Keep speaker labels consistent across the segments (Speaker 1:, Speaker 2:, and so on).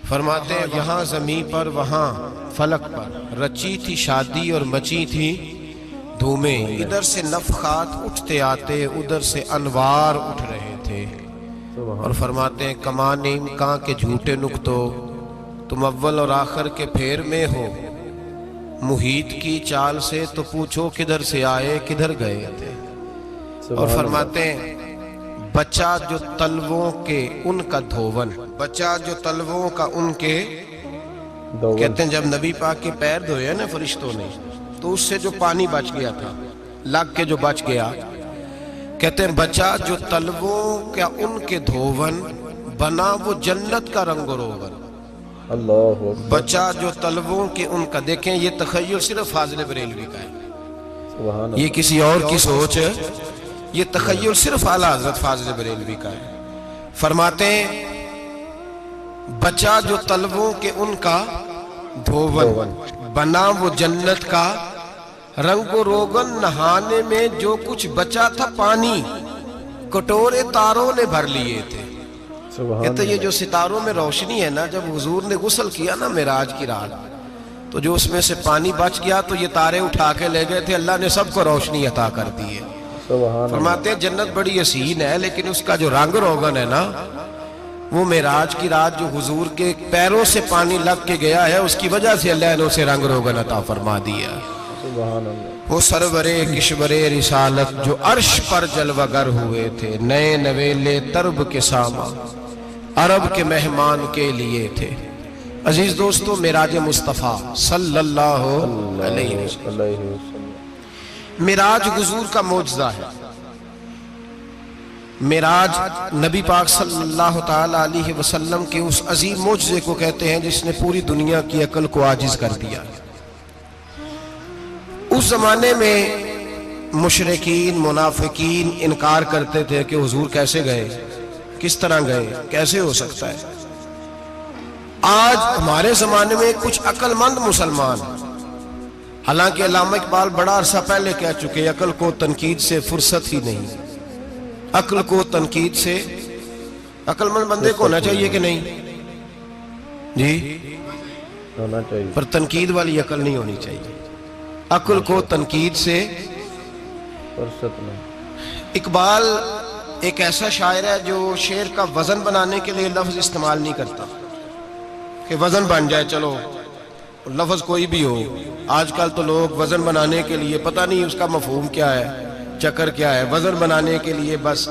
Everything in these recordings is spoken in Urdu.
Speaker 1: فرماتے ہیں یہاں زمین پر وہاں فلک پر رچی تھی شادی اور مچی تھی دھومیں، ادھر سے نفخات اٹھتے آتے ادھر سے انوار اٹھ رہے تھے۔ اور فرماتے ہیں کمان امکان کے جھوٹے نکتو، تم اول اور آخر کے پھیر میں ہو، محیط کی چال سے تو پوچھو کدھر سے آئے کدھر گئے تھے۔ اور فرماتے ہیں بچہ جو تلووں کے ان کا دھوون، بچہ جو تلووں کا ان کے کہتے ہیں جب نبی پاک کے پیر دھوئے نا فرشتوں نے تو اس سے جو پانی بچ گیا تھا لگ کے جو بچ گیا، کہتے ہیں بچہ جو تلووں کا ان کے دھوون بنا وہ جنت کا رنگ و روغن۔ بچہ جو تلووں کے ان کا، دیکھیں یہ تخیل صرف فاضل بریلوی کا ہے، یہ کسی اور کی سوچ ہے، یہ تخیل صرف اعلیٰ حضرت فاضل بریلوی کا ہے۔ فرماتے ہیں بچہ جو تلووں کے ان کا دھوون بنا وہ جنت کا رنگ و روغن، نہانے میں جو کچھ بچا تھا پانی کٹورے تاروں نے بھر لیے تھے۔ کہتے یہ جو ستاروں میں روشنی ہے نا، جب حضور نے غسل کیا نا معراج کی رات تو جو اس میں سے پانی بچ گیا تو یہ تارے اٹھا کے لے گئے تھے، اللہ نے سب کو روشنی عطا کر دی ہے۔ فرماتے ہیں جنت بڑی حسین ہے لیکن اس کا جو رنگ روغن ہے نا، وہ معراج کی رات جو حضور کے پیروں سے پانی لگ کے گیا ہے اس کی وجہ سے اللہ نے اسے رنگ روغن عطا فرما دیا۔ وہ سرور کشور رسالت جو عرش پر جلوہ گر ہوئے تھے، نئے نویلے ترب کے ساما عرب کے مہمان کے لیے تھے۔ عزیز دوستو، معراج مصطفیٰ صلی اللہ علیہ وسلم، معراج حضور کا معجزہ ہے۔ معراج نبی پاک صلی اللہ تعالی علیہ وسلم کے اس عظیم معجزے کو کہتے ہیں جس نے پوری دنیا کی عقل کو عاجز کر دیا۔ اس زمانے میں مشرکین منافقین انکار کرتے تھے کہ حضور کیسے گئے، کس طرح گئے، کیسے ہو سکتا ہے۔ آج ہمارے زمانے میں کچھ عقل مند مسلمان، حالانکہ علامہ اقبال بڑا عرصہ پہلے کہہ چکے عقل کو تنقید سے فرصت ہی نہیں، عقل کو تنقید سے، عقل مند بندے کو ہونا چاہیے کہ نہیں جی،
Speaker 2: ہونا چاہیے،
Speaker 1: پر تنقید والی عقل نہیں ہونی چاہیے، عقل کو تنقید سے
Speaker 2: فرصت نہیں۔
Speaker 1: اقبال ایک ایسا شاعر ہے جو شعر کا وزن بنانے کے لیے لفظ استعمال نہیں کرتا کہ وزن بن جائے، چلو لفظ کوئی بھی ہو۔ آج کل تو لوگ وزن بنانے کے لیے پتہ نہیں اس کا مفہوم کیا ہے، چکر کیا ہے، وزن بنانے کے لیے بس۔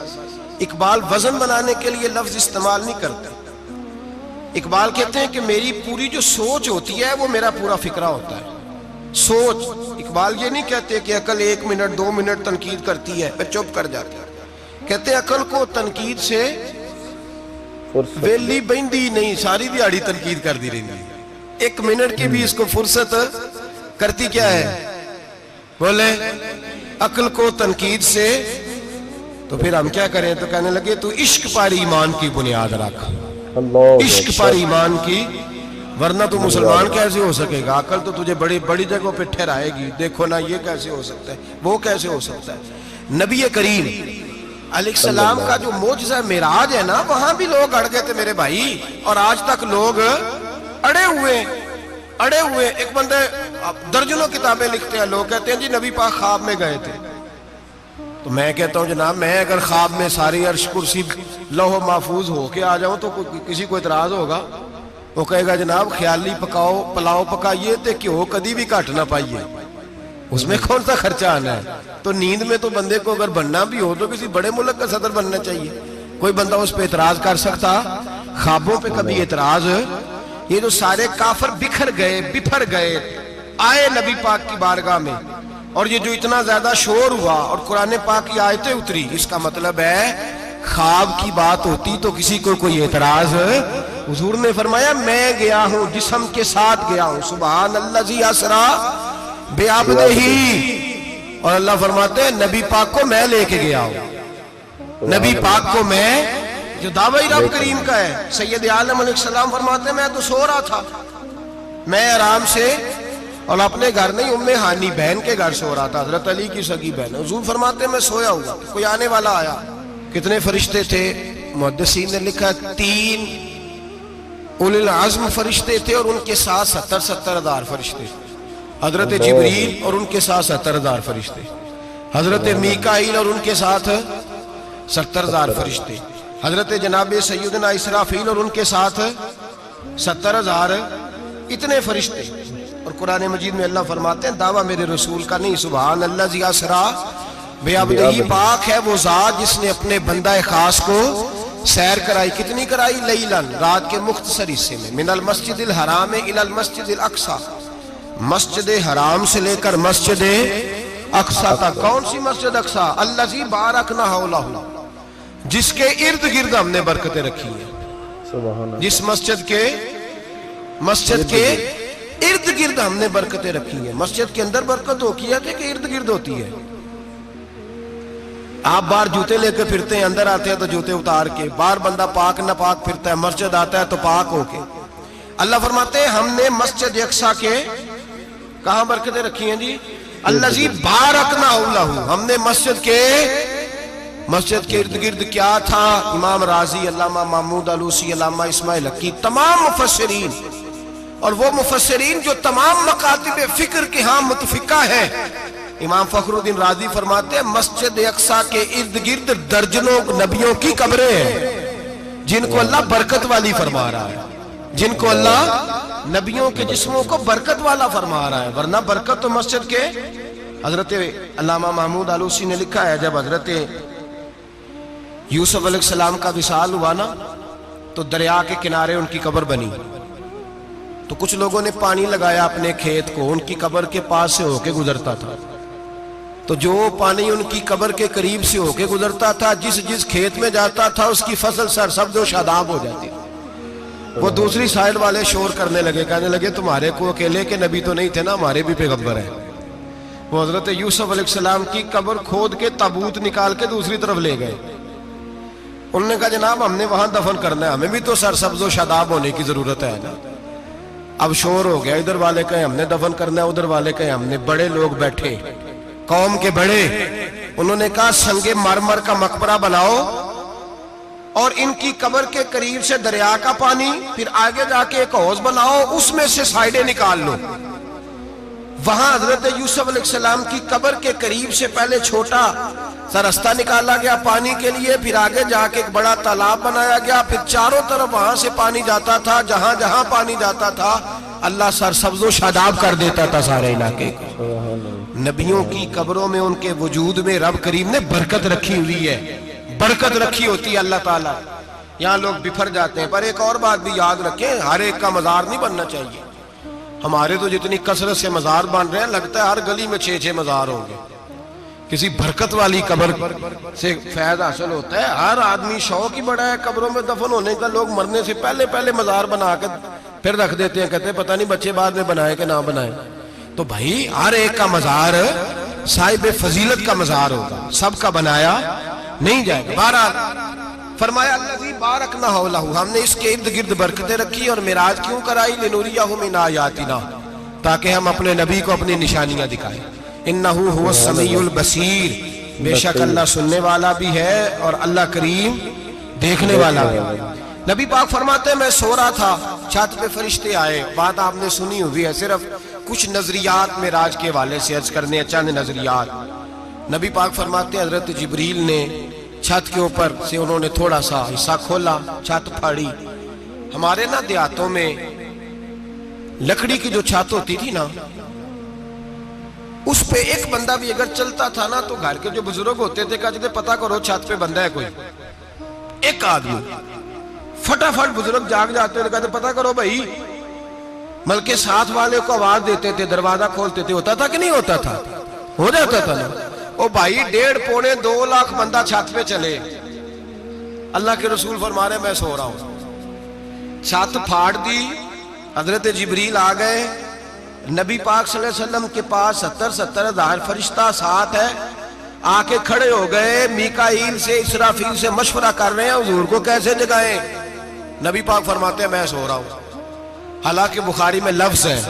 Speaker 1: اقبال وزن بنانے کے لیے لفظ استعمال نہیں کرتا۔ اقبال کہتے ہیں کہ میری پوری جو سوچ ہوتی ہے وہ میرا پورا فکرہ ہوتا ہے، سوچ۔ اقبال یہ نہیں کہتے کہ عقل 1 منٹ 2 منٹ تنقید کرتی ہے پھر چپ کر جاتی ہے، کہتے ہیں عقل کو تنقید سے ویلی بہندی نہیں، ساری دیہاڑی تنقید کر دی رہی ہے، 1 منٹ کی بھی اس کو فرصت کرتی کیا ہے، بولے عقل کو تنقید سے۔ تو پھر ہم کیا کریں، تو کہنے لگے تو عشق پر ایمان کی بنیاد رکھ، عشق پر ایمان کی، ورنہ تو مسلمان کیسے ہو سکے گا، عقل تو تجھے بڑی بڑی جگہوں پہ ٹھہرائے گی، دیکھو نا یہ کیسے ہو سکتا ہے، وہ کیسے ہو سکتا ہے۔ نبی کریم علیہ السلام کا جو معجزہ معراج ہے نا، وہاں بھی لوگ اڑ گئے تھے میرے بھائی، اور آج تک لوگ اڑے ہوئے۔ ایک بندے درجنوں کتابیں لکھتے ہیں، لوگ کہتے ہیں جی نبی پاک خواب میں گئے تھے، تو میں کہتا ہوں جناب میں اگر خواب میں ساری عرش کرسی لوح محفوظ ہو کے آ جاؤں تو کسی کو اعتراض ہوگا، وہ کہے گا جناب خیالی پکاؤ پلاؤ پکائیے تے کیوں کدی بھی گھٹ نہ پائیے، اس میں کون سا خرچہ آنا ہے۔ تو نیند میں تو بندے کو اگر بننا بھی ہو تو کسی بڑے ملک کا صدر بننا چاہیے، کوئی بندہ اس پہ اعتراض کر سکتا، خوابوں پہ کبھی اعتراض۔ یہ جو سارے کافر بکھر گئے آئے نبی پاک کی بارگاہ میں، اور یہ جو اتنا زیادہ شور ہوا اور قرآن پاک کی آیتیں اتری، اس کا مطلب ہے خواب کی بات ہوتی تو کسی کو کوئی اعتراض۔ حضور نے فرمایا میں گیا ہوں، جسم کے ساتھ گیا ہوں، سبحان الذی اسری بعبدہ، اور اللہ فرماتے ہیں نبی پاک کو میں لے کے گیا ہوں، نبی پاک کو میں، جو دعوی رب کریم کا ہے۔ سید عالم علیہ السلام فرماتے ہیں میں تو سو رہا تھا، میں آرام سے، اور اپنے گھر نہیں ام ہانی بہن کے گھر سو رہا تھا، حضرت علی کی سگی بہن۔ حضور فرماتے ہیں میں سویا ہوا، کوئی آنے والا آیا، کتنے فرشتے تھے، محدثین نے لکھا 3 اولو العزم فرشتے تھے اور ان کے ساتھ 70,000 فرشتے، حضرت جبریل اور ان کے ساتھ 70,000 فرشتے، حضرت میکائیل اور ان کے ساتھ 70,000 فرشتے، حضرت جناب سیدنا اسرافیل اور ان کے ساتھ 70,000، اتنے فرشتے۔ اور قرآن مجید میں اللہ فرماتے ہیں دعویٰ میرے رسول کا نہیں، سبحان اللہ ذی اسرا بعبدہ، پاک ہے وہ ذات جس نے اپنے بندہ خاص کو سیر کرائی، کتنی کرائی؟ لیلاً، رات کے مختصر حصے میں، من المسجد الحرام الی المسجد الاقصی، مسجد حرام سے لے کر مسجد اقصی تک۔ کون سی مسجد اقصی؟ الذی بارکنا حولہ، جس کے ارد گرد ہم نے برکتیں رکھی ہیں۔
Speaker 2: سبحان اللہ۔
Speaker 1: جس مسجد کے ارد گرد ہم نے برکتیں رکھی ہیں۔ مسجد کے اندر برکت ہوتی ہے کہ ارد گرد ہوتی ہے؟ آپ باہر جوتے لے کے پھرتے ہیں، اندر آتے ہیں تو جوتے اتار کے، باہر بندہ پاک نہ پاک پھرتا ہے، مسجد آتا ہے تو پاک ہو کے۔ اللہ فرماتے ہیں ہم نے مسجد اقصی کے کہاں برکتیں رکھی ہیں جی؟ الذی بارکنا حولہ، ہم نے مسجد کے ارد گرد کیا تھا؟ امام راضی، علامہ محمود آلوسی، علامہ اسماعیل حقی، تمام مفسرین، اور وہ مفسرین جو تمام مکاتب فکر کے ہاں متفقہ ہیں، امام فخر الدین رازی فرماتے ہیں مسجد اقصی کے ارد گرد درجنوں نبیوں کی قبریں ہیں جن کو اللہ برکت والی فرما رہا ہے، جن کو اللہ نبیوں کے جسموں کو برکت والا فرما رہا ہے، ورنہ برکت تو مسجد کے۔ حضرت علامہ محمود آلوسی نے لکھا ہے جب حضرت یوسف علیہ السلام کا وصال ہوا نا تو دریا کے کنارے ان کی قبر بنی، تو کچھ لوگوں نے پانی لگایا اپنے کھیت کو، ان کی قبر کے پاس سے ہو کے گزرتا تھا، تو جو پانی ان کی قبر کے قریب سے ہو کے گزرتا تھا، جس کھیت میں جاتا تھا اس کی فصل سرسبز و شاداب ہو جاتی تھی۔ وہ دوسری سائڈ والے شور کرنے لگے، کہنے لگے تمہارے کو اکیلے کے نبی تو نہیں تھے نا، ہمارے بھی پیغمبر ہیں۔ وہ حضرت یوسف علیہ السلام کی قبر کھود کے تابوت نکال کے دوسری طرف لے گئے۔ انہوں نے کہا جناب ہم نے وہاں دفن کرنا ہے، ہمیں بھی تو سرسبز و شاداب ہونے کی ضرورت ہے نا۔ اب شور ہو گیا، ادھر والے کہیں ہم نے دفن کرنا ہے، ادھر والے کہیں ہم نے۔ بڑے لوگ بیٹھے، قوم کے بڑے، انہوں نے کہا سنگ مرمر کا مقبرہ بناؤ اور ان کی قبر کے قریب سے دریا کا پانی، پھر آگے جا کے ایک حوض بناؤ، اس میں سے سائیڈیں نکال لو۔ وہاں حضرت یوسف علیہ السلام کی قبر کے قریب سے پہلے چھوٹا سا رستہ نکالا گیا پانی کے لیے، پھر آگے جا کے ایک بڑا تالاب بنایا گیا، پھر چاروں طرف وہاں سے پانی جاتا تھا، جہاں جہاں پانی جاتا تھا اللہ سرسبز و شاداب کر دیتا تھا سارے علاقے کو۔ نبیوں کی قبروں میں ان کے وجود میں رب کریم نے برکت رکھی ہوئی ہے، برکت رکھی ہوتی ہے اللہ تعالیٰ۔ یہاں لوگ بفر جاتے ہیں، پر ایک اور بات بھی یاد رکھیں، ہر ایک کا مزار نہیں بننا چاہیے۔ ہمارے تو جتنی کثرت سے مزار بن رہے ہیں، لگتا ہے ہر گلی میں 6 مزار ہوں گے۔ کسی برکت والی قبر سے فیض حاصل ہوتا ہے۔ ہر آدمی شوق ہی بڑا ہے قبروں میں دفن ہونے کا، لوگ مرنے سے پہلے مزار بنا کے پھر رکھ دیتے ہیں، کہتے ہیں پتہ نہیں بچے بعد میں بنائے کہ نہ بنائے۔ تو بھائی ہر ایک کا مزار صاحب فضیلت کا مزار ہوگا، سب کا بنایا نہیں جائے گا۔ بہرحال فرمایا الذی بارکنا حولہ، ہم نے اس کے ارد گرد برکتیں رکھی۔ اور معراج کیوں کرائی؟ لنوریہ من آیاتنا، تاکہ ہم اپنے نبی کو اپنی نشانیاں دکھائیں۔ انہ هو السمیع البصیر، بے شک اللہ سننے والا بھی ہے اور اللہ کریم دیکھنے والا بھی ہے۔ نبی پاک فرماتے ہیں میں سو رہا تھا، چھت پہ فرشتے آئے، بات آپ نے سنی ہوئی ہے، صرف کچھ نظریات معراج کے حوالے سے عرض کرنے، چند نظریات۔ نبی پاک فرماتے ہیں حضرت جبریل نے چھت کے اوپر سے انہوں نے تھوڑا سا حصہ کھولا، چھت پھاڑی۔ ہمارے نا دیہاتوں میں لکڑی کی جو چھت ہوتی تھی نا، اس پہ ایک بندہ بھی اگر چلتا تھا نا تو گھر کے جو بزرگ ہوتے تھے کہتے تھے پتہ کرو چھت پہ بندہ ہے کوئی۔ ایک آدمی فٹافٹ بزرگ جاگ جاتے تھے، کہتے پتہ کرو بھائی، بلکہ ساتھ والے کو آواز دیتے تھے، دروازہ کھولتے تھے۔ ہوتا تھا کہ نہیں ہوتا تھا؟ ہو جاتا تھا نا۔ او بھائی 1.5 پونے 2 لاکھ بندہ چھت پہ چلے، اللہ کے رسول فرما رہے میں سو رہا ہوں۔ چھت پھاڑ دی، حضرت جبریل آ گئے، نبی پاک صلی اللہ علیہ وسلم کے پاس 70 ہزار فرشتہ ساتھ ہے، آ کے کھڑے ہو گئے، میکائیل سے اسرافیل سے مشورہ کر رہے ہیں حضور کو کیسے جگائیں۔ نبی پاک فرماتے ہیں میں سو رہا ہوں۔ حالانکہ بخاری میں لفظ ہے،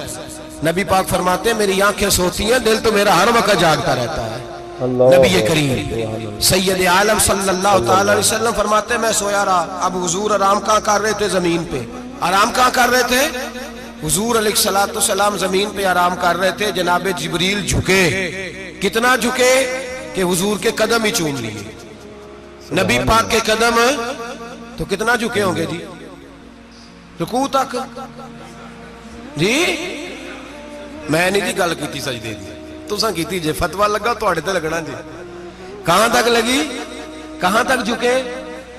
Speaker 1: نبی پاک فرماتے ہیں میری آنکھیں سوتی ہیں، دل تو میرا ہر وقت جاگتا رہتا ہے۔ نبی کریم سید عالم صلی اللہ تعالی علیہ وسلم فرماتے ہیں میں سویا رہا، اب حضور آرام کہاں کر رہے تھے؟ زمین پہ۔ آرام کہاں کر رہے تھے؟ حضور علیہ الصلوۃ والسلام زمین پہ آرام کر رہے تھے، جناب جبریل جھکے، کتنا جھکے کہ حضور کے قدم ہی چوم لیے، نبی پاک کے قدم تو کتنا جھکے ہوں گے جی، رکوع تک جی۔ میں نہیں جی گل کی سجدے دی، تساں کیتی جے، فتویٰ لگا تواڈے تے لگنا جی۔ کہاں تک لگی، کہاں تک جھکے؟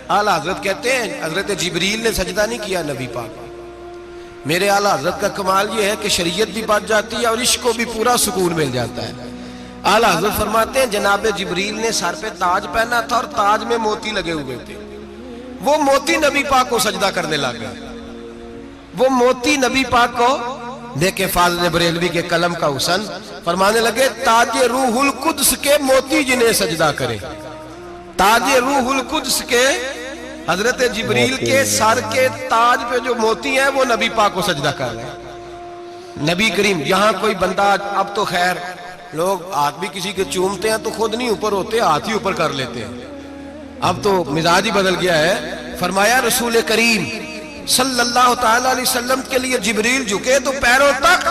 Speaker 1: اعلیٰ حضرت کہتے ہیں حضرت جبریل نے سجدہ نہیں کیا نبی پاک۔ میرے اعلیٰ حضرت کا کمال یہ ہے کہ شریعت بھی بچ جاتی ہے اور عشق کو بھی پورا سکون مل جاتا ہے۔ اعلیٰ حضرت فرماتے ہیں جناب جبریل نے سر پہ تاج پہنا تھا اور تاج میں موتی لگے ہوئے تھے، وہ موتی نبی پاک کو سجدہ کرنے لگ گئے، وہ موتی نبی پاک کو دیکھیں۔ فاضل بریلوی کے قلم کا حسن، فرمانے لگے تاج روح القدس کے موتی جنہیں سجدہ کرے، تاج روح القدس کے حضرت جبریل کے سر کے تاج پہ جو موتی ہیں وہ نبی پاک کو سجدہ کر رہے ہیں۔ نبی کریم یہاں کوئی بندہ، اب تو خیر لوگ ہاتھ بھی کسی کے چومتے ہیں تو خود نہیں اوپر ہوتے، ہاتھ ہی اوپر کر لیتے ہیں، اب تو مزاج ہی بدل گیا ہے۔ فرمایا رسول کریم صلی اللہ تعالیٰ علیہ وسلم کے لیے جبریل جھکے تو پیروں تک،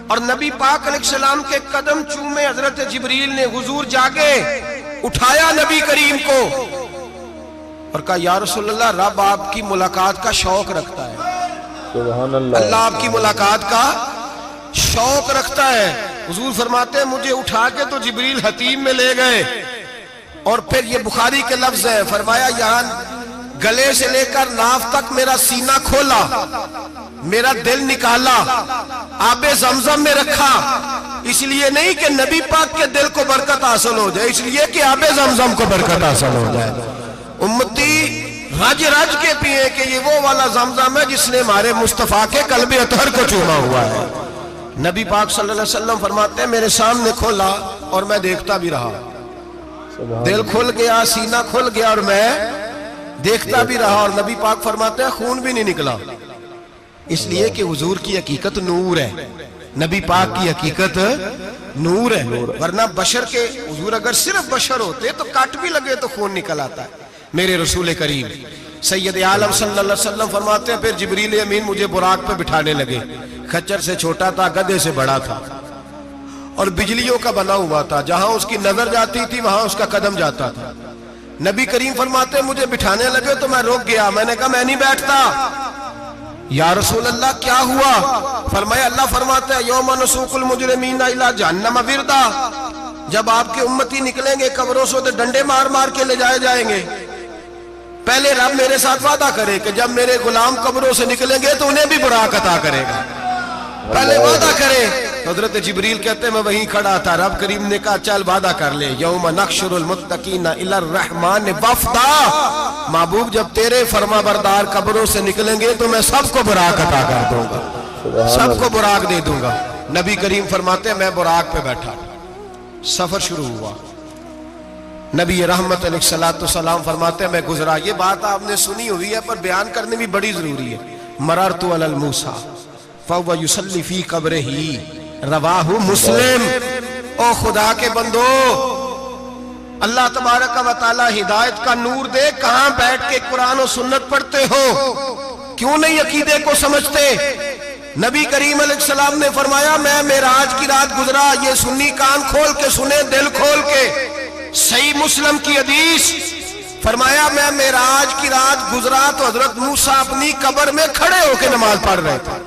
Speaker 1: اور نبی پاک علیہ السلام کے قدم چومے حضرت جبریل نے۔ حضور جاگے، اٹھایا نبی کریم کو اور کہا یا رسول اللہ، رب آپ کی ملاقات کا شوق رکھتا ہے،
Speaker 2: سبحان اللہ،
Speaker 1: اللہ آپ کی ملاقات کا شوق رکھتا ہے۔ حضور فرماتے ہیں مجھے اٹھا کے تو جبریل حتیم میں لے گئے، اور پھر یہ بخاری کے لفظ ہے، فرمایا یہاں گلے سے لے کر ناف تک میرا سینہ کھولا، میرا دل نکالا، آب زمزم میں رکھا، اس لیے نہیں کہ نبی پاک کے دل کو برکت حاصل ہو جائے، اس لیے کہ آب زمزم کو برکت حاصل ہو جائے۔ امتی رج رج کے پیئے کہ یہ وہ والا زمزم ہے جس نے ہمارے مصطفیٰ کے قلب اطہر کو چوما ہوا ہے۔ نبی پاک صلی اللہ علیہ وسلم فرماتے ہیں میرے سامنے کھولا اور میں دیکھتا بھی رہا، دل کھل گیا، سینہ کھل گیا اور میں دیکھتا بھی رہا، اور نبی پاک فرماتے ہیں خون بھی نہیں نکلا، اس لیے کہ حضور کی حقیقت نور ہے، نبی پاک کی حقیقت نور ہے، ورنہ بشر کے حضور اگر صرف بشر ہوتے تو کٹ بھی لگے تو خون نکل آتا ہے۔ میرے رسول کریم سید عالم صلی اللہ علیہ وسلم فرماتے ہیں پھر جبریل امین مجھے براق پہ بٹھانے لگے، خچر سے چھوٹا تھا، گدھے سے بڑا تھا، اور بجلیوں کا بنا ہوا تھا، جہاں اس کی نظر جاتی تھی وہاں اس کا قدم جاتا تھا۔ نبی کریم فرماتے ہیں مجھے بٹھانے لگے تو میں رک گیا، میں نے کہا میں نہیں بیٹھتا۔ یا رسول اللہ کیا ہوا؟ فرمایا اللہ فرماتے ہیں یوم نسوق المجرمین الی جہنم وردا، جب آپ کے امتی نکلیں گے قبروں سے تو ڈنڈے مار مار کے لے جائے جائیں گے۔ پہلے رب میرے ساتھ وعدہ کرے کہ جب میرے غلام قبروں سے نکلیں گے تو انہیں بھی براق عطا کرے گا، پہلے وعدہ کرے۔ حضرت جبریل کہتے ہیں میں وہیں کھڑا تھا، رب کریم نے کہا چل وعدہ کر لے، یوم نحشر المتقین الی الرحمن وفدا، محبوب جب تیرے فرما بردار قبروں سے نکلیں گے تو میں سب کو براق عطا کر دوں گا، سب کو براق دے دوں گا۔ نبی کریم فرماتے ہیں میں براق پہ بیٹھا، سفر شروع ہوا، نبی رحمت علیہ الصلوۃ والسلام فرماتے ہیں میں گزرا۔ یہ بات آپ نے سنی ہوئی ہے پر بیان کرنے بھی بڑی ضروری ہے۔ مررت علی الموسیٰ فہو یصلی فی قبرہ، رواہ مسلم۔ او خدا کے بندو، اللہ تبارک و تعالی ہدایت کا نور دے، کہاں بیٹھ کے قرآن و سنت پڑھتے ہو، کیوں نہیں عقیدے کو سمجھتے؟ نبی کریم علیہ السلام نے فرمایا میں معراج کی رات گزرا، یہ سنی کان کھول کے سنے، دل کھول کے، صحیح مسلم کی حدیث، فرمایا میں معراج کی رات گزرا تو حضرت موسیٰ اپنی قبر میں کھڑے ہو کے نماز پڑھ رہے تھے۔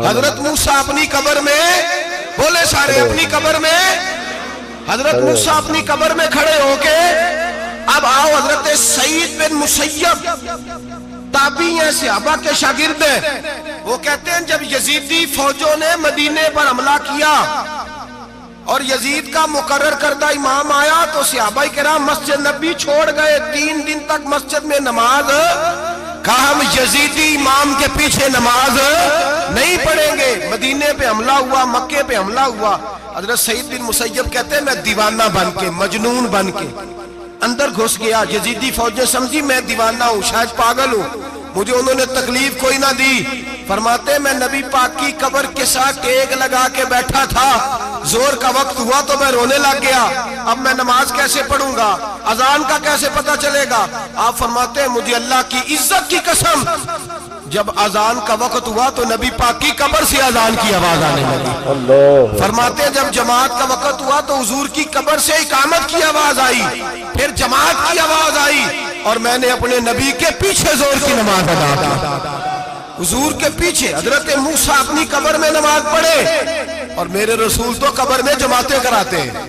Speaker 1: حضرت موسیٰ اپنی قبر میں، بولے سارے اپنی قبر میں، حضرت موسیٰ اپنی قبر میں کھڑے ہو کے۔ اب آؤ حضرت سعید بن مسیب تابعی ہیں، صحابہ کے شاگرد ہیں، وہ کہتے ہیں جب یزیدی فوجوں نے مدینے پر حملہ کیا اور یزید کا مقرر کردہ امام آیا تو صحابہ کرام مسجد نبی چھوڑ گئے، 3 دن تک مسجد میں نماز، کہا ہم یزیدی امام کے پیچھے نماز نہیں پڑھیں گے۔ مدینے پہ حملہ ہوا، مکے پہ حملہ ہوا، حضرت سعید بن مسیب کہتے ہیں میں دیوانہ بن کے، مجنون بن کے اندر گھس گیا۔ یزیدی فوجیں سمجھی میں دیوانہ ہوں، شاید پاگل ہوں، مجھے انہوں نے تکلیف کوئی نہ دی۔ فرماتے ہیں میں نبی پاک کی قبر کے ساتھ ٹیک لگا کے بیٹھا تھا، زور کا وقت ہوا تو میں رونے لگ گیا، اب میں نماز کیسے پڑھوں گا، اذان کا کیسے پتہ چلے گا؟ آپ فرماتے ہیں مجھے اللہ کی عزت کی قسم جب اذان کا وقت ہوا تو نبی پاک کی قبر سے اذان کی آواز آنے لگی.
Speaker 2: اللہ
Speaker 1: فرماتے ہیں جب جماعت کا وقت ہوا تو حضور کی قبر سے اقامت کی آواز آئی, پھر جماعت کی آواز آئی, اور میں نے اپنے نبی کے پیچھے زور کی نماز ادا کی. حضور کے پیچھے حضرت موسیٰ اپنی قبر میں نماز پڑھے اور میرے رسول تو قبر میں جماعتیں کراتے ہیں.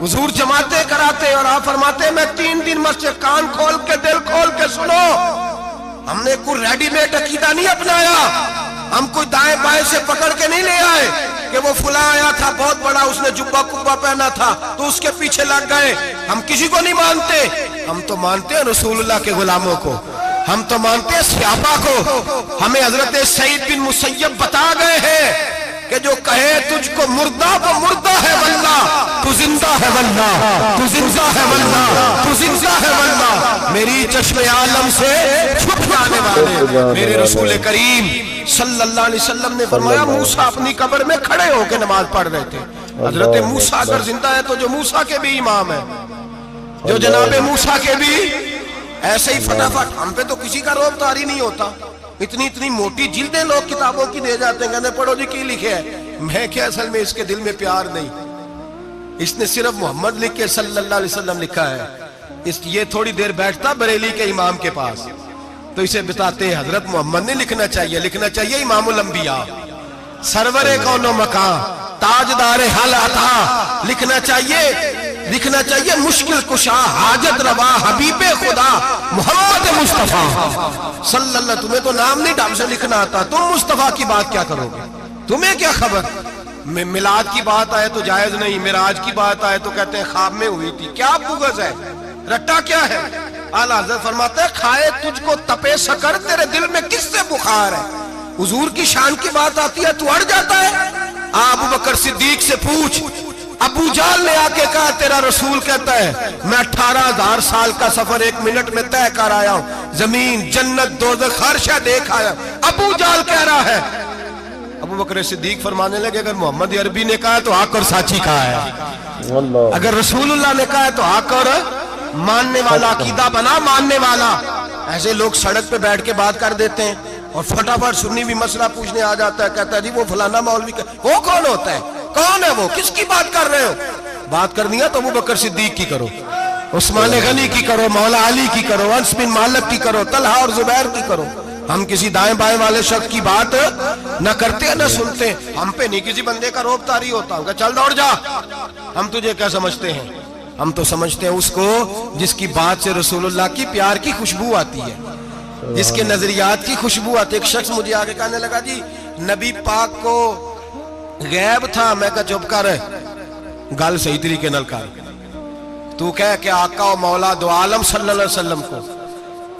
Speaker 1: حضور جماعتیں کراتے اور آپ فرماتے ہیں میں 3 دن مسجد, کان کھول کے دل کھول کے سنو, ہم نے کوئی ریڈی میڈ عقیدہ نہیں اپنایا, ہم کوئی دائیں بائیں سے پکڑ کے نہیں لے آئے کہ وہ فلاں آیا تھا بہت بڑا, اس نے جبہ کبہ پہنا تھا تو اس کے پیچھے لگ گئے. ہم کسی کو نہیں مانتے, ہم تو مانتے ہیں رسول اللہ کے غلاموں کو, ہم تو مانتے ہیں صحابہ کو. ہمیں حضرت سعید بن مسیب بتا گئے ہیں کہ جو کہے تجھ کو مردہ وہ مردہ ہے واللہ, تو زندہ ہے واللہ, تو زندہ ہے واللہ, تو زندہ ہے واللہ. میری چشم عالم سے چھپ جانے والے میرے رسول کریم صلی اللہ علیہ وسلم نے فرمایا موسیٰ اپنی قبر میں کھڑے ہو کے نماز پڑھ رہے تھے. حضرت موسیٰ اگر زندہ ہے تو جو موسیٰ کے بھی امام ہے, جو جناب موسیٰ کے بھی ایسے ہی فٹافٹ. ہم پہ تو کسی کا روب طاری نہیں ہوتا, اتنی موٹی جلدیں لوگ کتابوں کی دے جاتے ہیں, کہتے ہیں پڑھو جی کی لکھے ہے. میں کیا اصل میں اس کے دل میں پیار نہیں, اس نے صرف محمد لکھ کے صلی اللہ علیہ وسلم لکھا ہے. یہ تھوڑی دیر بیٹھتا بریلی کے امام کے پاس تو اسے بتاتے ہیں حضرت محمد نے لکھنا چاہیے, لکھنا چاہیے امام الانبیاء, سرور کون و مکان, تاجدار حال عطا, لکھنا چاہیے مشکل کشا, حاجت روا, حبیب خدا محمد مصطفیٰ صلی اللہ. تمہیں تو نام نہیں ڈھنگ سے لکھنا آتا, تم مصطفیٰ کی بات کیا کرو گے, تمہیں کیا خبر. میلاد کی بات آئے تو جائز نہیں, معراج کی بات آئے تو کہتے ہیں خواب میں ہوئی تھی. کیا بغض ہے, رٹا کیا ہے. اعلیٰ حضرت فرماتے ہیں کھائے تجھ کو تپے سکر, تیرے دل میں کس سے بخار ہے. حضور کی شان کی بات آتی ہے تو اڑ جاتا ہے. ابو بکر صدیق سے پوچھ, ابو جہل نے آ کے کہا تیرا رسول کہتا ہے میں 18,000 سال کا سفر 1 منٹ میں طے کر آیا ہوں, زمین جنت دوزخ ہر شے دیکھ آیا. ابو جہل کہہ رہا ہے. ابو بکر صدیق فرمانے لگے اگر محمد عربی نے کہا ہے تو حق اور سچی کہا ہے, اگر رسول اللہ نے کہا ہے تو حق اور ماننے والا, عقیدہ بنا ماننے والا. ایسے لوگ سڑک پہ بیٹھ کے بات کر دیتے ہیں اور فٹافٹ سنی بھی مسئلہ پوچھنے آ جاتا ہے, کہتا ہے جی وہ فلانا مولوی, وہ کون ہوتا ہے, کون ہے وہ, کس کی بات کر رہے ہو. بات کرنی ہے تو ابو بکر صدیق کی کرو, عثمان غنی کی کرو, مولا علی کی کرو, انس بن مالک کی کرو, طلحہ اور زبیر کی کرو. ہم کسی دائیں بائیں والے شخص کی بات نہ کرتے نہ سنتے. ہم پہ نہیں کسی بندے کا روب طاری ہوتا, کہ چل دوڑ جا, ہم تجھے کیا سمجھتے ہیں. ہم تو سمجھتے ہیں اس کو جس کی بات سے رسول اللہ کی پیار کی خوشبو آتی ہے, جس کے نظریات کی خوشبو آتی ہے. ایک شخص مجھے آگے کہنے لگا جی نبی پاک کو غیب تھا. میں کہا چپ کر, گل صحیح طریقے نال کر. تو کہہ کہ آقا و مولا دو عالم صلی اللہ علیہ وسلم کو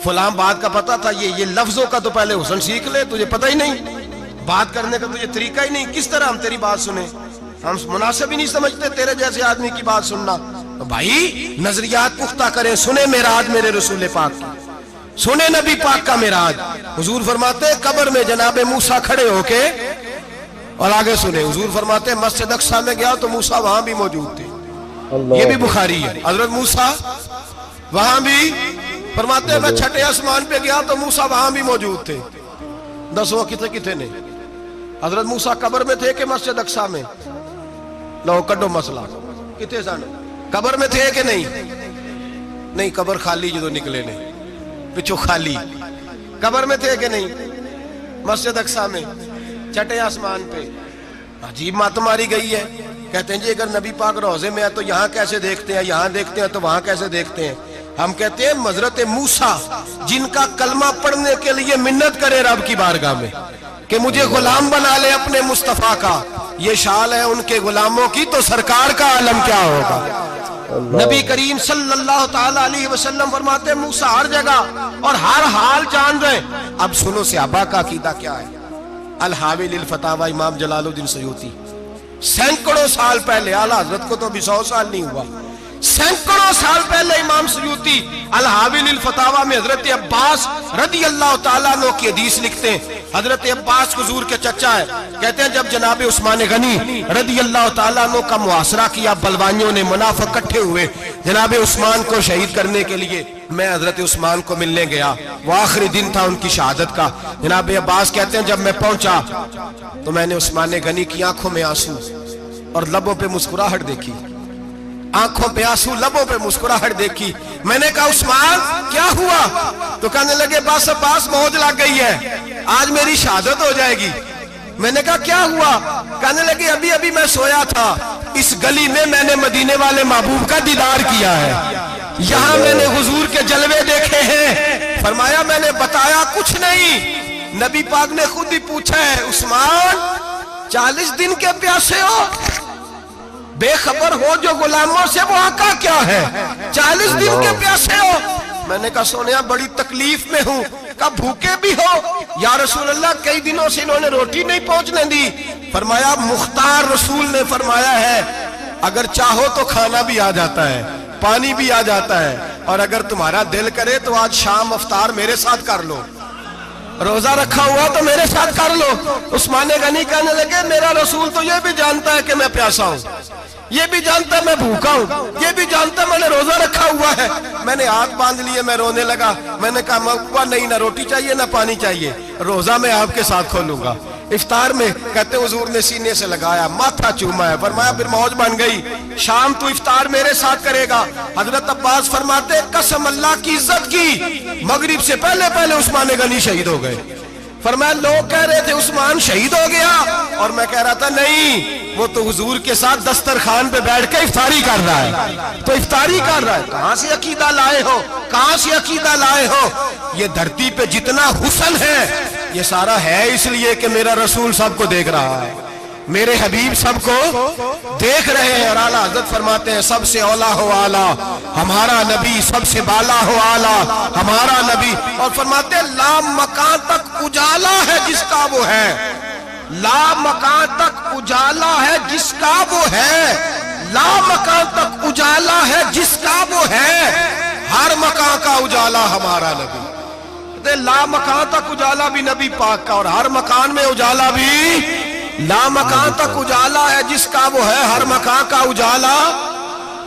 Speaker 1: فلاں بات کا پتا تھا, یہ لفظوں کا تو پہلے حسن سیکھ لے, تجھے پتہ ہی نہیں, بات کرنے کا تجھے طریقہ ہی نہیں, کس طرح ہم تیری بات سنیں. ہم مناسب ہی نہیں سمجھتے تیرے جیسے آدمی کی بات سننا. تو بھائی نظریات پختہ کریں, سنیں معراج میرے رسول پاک کی, سنیں نبی پاک کا معراج. حضور فرماتے قبر میں جناب موسیٰ کھڑے ہو کے, اور آگے سنیں حضور فرماتے مسجد اقصی میں گیا تو موسیٰ وہاں بھی موجود تھے. یہ بھی بخاری ہے. حضرت موسیٰ وہاں بھی فرماتے ہیں میں 6 آسمان پہ گیا تو موسیٰ وہاں بھی موجود تھے. 10 وہ کتنے نے حضرت موسیٰ قبر میں تھے کہ مسجد اقصی میں, لو کڈو مسئلہ, کتنے سن قبر میں تھے کہ نہیں, قبر خالی جدو نکلے نے پچھو خالی, قبر میں تھے کہ نہیں, مسجد اقصی میں 6 آسمان پہ. عجیب مات ماری گئی ہے. کہتے ہیں جی اگر نبی پاک روضے میں ہے تو یہاں کیسے دیکھتے ہیں, یہاں دیکھتے ہیں تو وہاں کیسے دیکھتے ہیں. ہم کہتے ہیں حضرت موسیٰ جن کا کلمہ پڑھنے کے لیے منت کرے رب کی بارگاہ میں کہ مجھے غلام بنا لے اپنے مصطفیٰ کا, یہ شان ہے ان کے غلاموں کی, تو سرکار کا عالم کیا ہوگا. نبی کریم صلی اللہ تعالی علیہ وسلم فرماتے ہیں موسیٰ ہر جگہ اور ہر حال جان رہے. اب سنو صحابہ کا عقیدہ کیا ہے. الحاوی للفتاوی امام جلال الدین سیوطی سینکڑوں سال پہلے, اعلیٰ حضرت کو تو بھی 100 سال نہیں ہوا, سینکڑوں سال پہلے امام سیوطی الحاوی للفتاوی میں حضرت عباس رضی اللہ تعالیٰ عنہ کی حدیث لکھتے ہیں حضرت عباس حضور کے چچا ہے، کہتے ہیں جب جناب عثمان غنی رضی اللہ تعالیٰ عنہ کا محاصرہ کیا، بلوانیوں نے منافق اکٹھے ہوئے جناب عثمان کو شہید کرنے کے لیے، میں حضرت عثمان کو ملنے گیا، وہ آخری دن تھا ان کی شہادت کا۔ جناب عباس کہتے ہیں جب میں پہنچا تو میں نے عثمان غنی کی آنکھوں میں آنسو اور لبوں پہ مسکراہٹ دیکھی، آنکھوں پہ آنسو لبوں پہ مسکراہٹ دیکھی۔ میں نے کہا عثمان کیا ہوا؟ تو کہنے لگے بس عباس موج لگ گئی ہے، آج میری شہادت ہو جائے گی۔ میں نے کہا کیا ہوا؟ کہنے لگے ابھی میں سویا تھا، اس گلی میں میں نے مدینے والے محبوب کا دیدار کیا ہے، یہاں میں نے حضور کے جلوے دیکھے ہیں۔ فرمایا میں نے بتایا کچھ نہیں، نبی پاک نے خود ہی پوچھا ہے عثمان 40 دن کے پیاسے ہو؟ بے خبر ہو جو غلاموں سے، وہ آقا کیا ہے؟ 40 دن کے پیاسے ہو؟ میں نے کہا سونیا بڑی تکلیف میں ہوں۔ کہا بھوکے بھی ہو؟ یا رسول اللہ کئی دنوں سے انہوں نے روٹی نہیں پہنچنے دی۔ فرمایا مختار رسول نے فرمایا ہے اگر چاہو تو کھانا بھی آ جاتا ہے، پانی بھی آ جاتا ہے، اور اگر تمہارا دل کرے تو آج شام افطار میرے ساتھ کر لو، روزہ رکھا ہوا تو میرے ساتھ کر لو۔ عثمان غنی کہنے لگے میرا رسول تو یہ بھی جانتا ہے کہ میں پیاسا ہوں، یہ بھی جانتا ہے میں بھوکا ہوں، یہ بھی جانتا ہے میں نے روزہ رکھا ہوا ہے۔ میں نے ہاتھ باندھ لیے، میں رونے لگا۔ میں نے کہا مقبہ نہیں، نہ روٹی چاہیے نہ پانی چاہیے، روزہ میں آپ کے ساتھ کھولوں گا۔ افطار میں کہتے حضور نے سینے سے لگایا، ماتھا چوما ہے، فرمایا پھر موج بن گئی، شام تو افطار میرے ساتھ کرے گا۔ حضرت عباس فرماتے قسم اللہ کی عزت کی، مغرب سے پہلے عثمان غنی شہید ہو گئے۔ فرمایا لوگ کہہ رہے تھے عثمان شہید ہو گیا، اور میں کہہ رہا تھا نہیں، وہ تو حضور کے ساتھ دسترخوان پہ بیٹھ کے افطاری کر رہا ہے، تو افطاری کر رہا ہے۔ کہاں سے عقیدہ لائے ہو؟ کہاں سے عقیدہ لائے ہو؟ یہ دھرتی پہ جتنا حسن ہے یہ سارا ہے اس لیے کہ میرا رسول سب کو دیکھ رہا ہے، میرے حبیب سب کو دیکھ رہے ہیں۔ اور اعلیٰ حضرت فرماتے ہیں سب سے اولا ہو اعلیٰ ہمارا نبی، سب سے بالا ہو اعلیٰ ہمارا نبی۔ اور فرماتے ہیں لا مکان تک اجالا ہے جس کا وہ ہے، لا مکان تک اجالا ہے جس کا وہ ہے، لا مکان تک اجالا ہے جس کا وہ ہے، ہر مکان کا اجالا ہمارا نبی۔ لا مکان تک اجالا بھی نبی پاک کا، اور ہر مکان میں اجالا بھی، لا مکان تک اجالا ہے جس کا وہ ہے، ہر مکان کا اجالا۔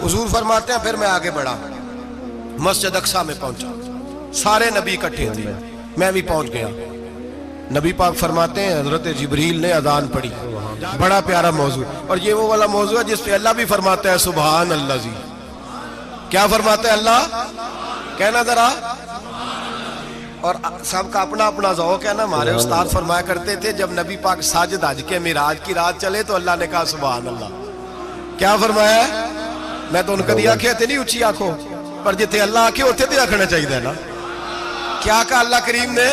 Speaker 1: حضور فرماتے ہیں پھر میں آگے بڑھا، مسجد اقصی میں پہنچا، سارے نبی اکٹھے تھے، میں بھی پہنچ گیا۔ نبی پاک فرماتے ہیں حضرت جبریل نے اذان پڑھی، بڑا پیارا موضوع، اور یہ وہ والا موضوع ہے جس پہ اللہ بھی فرماتا ہے سبحان اللہ جی۔ کیا فرماتا ہے اللہ؟ کہنا ذرا، اور سب کا اپنا اپنا ذوق ہے نا۔ ہمارے استاد فرمایا کرتے تھے جب نبی پاک ساجد حج کے معراج کی رات چلے تو اللہ نے کہا سبحان اللہ۔ کیا فرمایا ہے؟ میں تو ان کا دیا آنکھیں تھے نہیں اچھی آنکھوں پر، جتنے اللہ آنکھیں ہوتے تھے آنکھنا چاہیے نا۔ کیا کہا اللہ کریم نے؟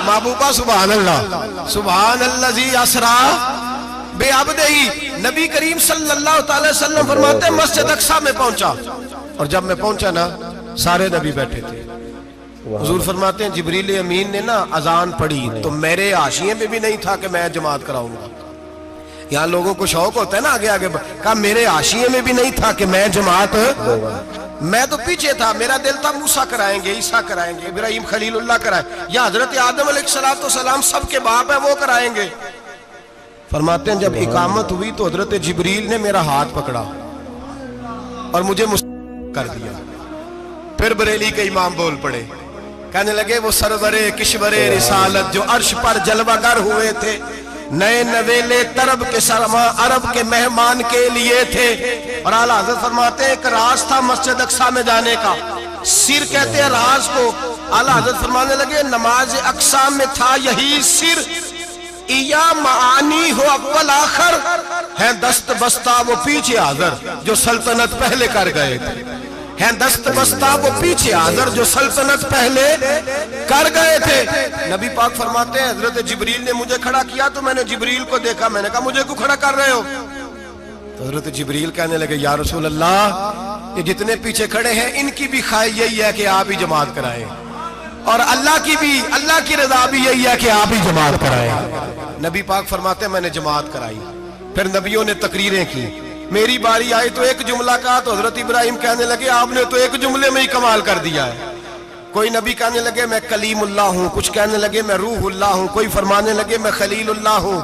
Speaker 1: محبوبہ سبحان اللہ، سبحان اللہ زی اسرا بے عبدہی۔ نبی کریم صلی اللہ تعالی وسلم فرماتے ہیں مسجد اقصی میں پہنچا، اور جب میں پہنچا نا سارے نبی بیٹھے تھے۔ حضور فرماتے ہیں جبریل امین نے نا اذان پڑھی تو میرے حاشیے میں بھی نہیں تھا کہ میں جماعت کراؤں گا۔ یہاں لوگوں کو شوق ہوتا ہے نا آگے آگے، کہا میرے حاشیے میں بھی نہیں تھا کہ میں جماعت، میں تو پیچھے تھا، میرا دل تھا موسیٰ کرائیں گے، عیسیٰ کرائیں گے، ابراہیم خلیل اللہ کرائیں، یا حضرت آدم علیہ السلام سب کے باپ ہیں وہ کرائیں گے۔ فرماتے ہیں جب اقامت ہوئی تو حضرت جبریل نے میرا ہاتھ پکڑا اور مجھے کر دیا۔ پھر بریلی کے امام بول پڑے، کہنے لگے وہ سرور کشور رسالت جو عرش پر جلوہ گر ہوئے تھے، نئے نویلے طرب کے سرما عرب کے مہمان کے لیے تھے۔ اور اعلیٰ حضرت فرماتے ہیں ایک راز تھا مسجد اقصی میں جانے کا، سر کہتے ہیں راز کو۔ اعلیٰ حضرت فرمانے لگے نماز اقصی میں تھا یہی سر، ایا معانی ہو اول آخر، ہیں دست بستہ وہ پیچھے حاضر جو سلطنت پہلے کر گئے تھے، ہیں دست بستہ وہ پیچھے حاضر جو سلطنت پہلے کر گئے تھے۔ نبی پاک فرماتے ہیں حضرت جبریل نے مجھے کھڑا کیا تو میں نے جبریل کو دیکھا، میں نے کہا مجھے کیوں کھڑا کر رہے ہو؟ تو حضرت جبریل کہنے لگے یا رسول اللہ یہ جتنے پیچھے کھڑے ہیں ان کی بھی خواہش یہی ہے کہ آپ ہی جماعت کرائیں، اور اللہ کی رضا بھی یہی ہے کہ آپ ہی جماعت کرائیں۔ نبی پاک فرماتے ہیں میں نے جماعت کرائی، پھر نبیوں نے تقریریں کی، میری باری آئی تو ایک جملہ کہا تو حضرت ابراہیم کہنے لگے آپ نے تو ایک جملے میں ہی کمال کر دیا ہے، کوئی نبی کہنے لگے میں کلیم اللہ ہوں، کچھ کہنے لگے میں روح اللہ ہوں، کوئی فرمانے لگے میں خلیل اللہ ہوں،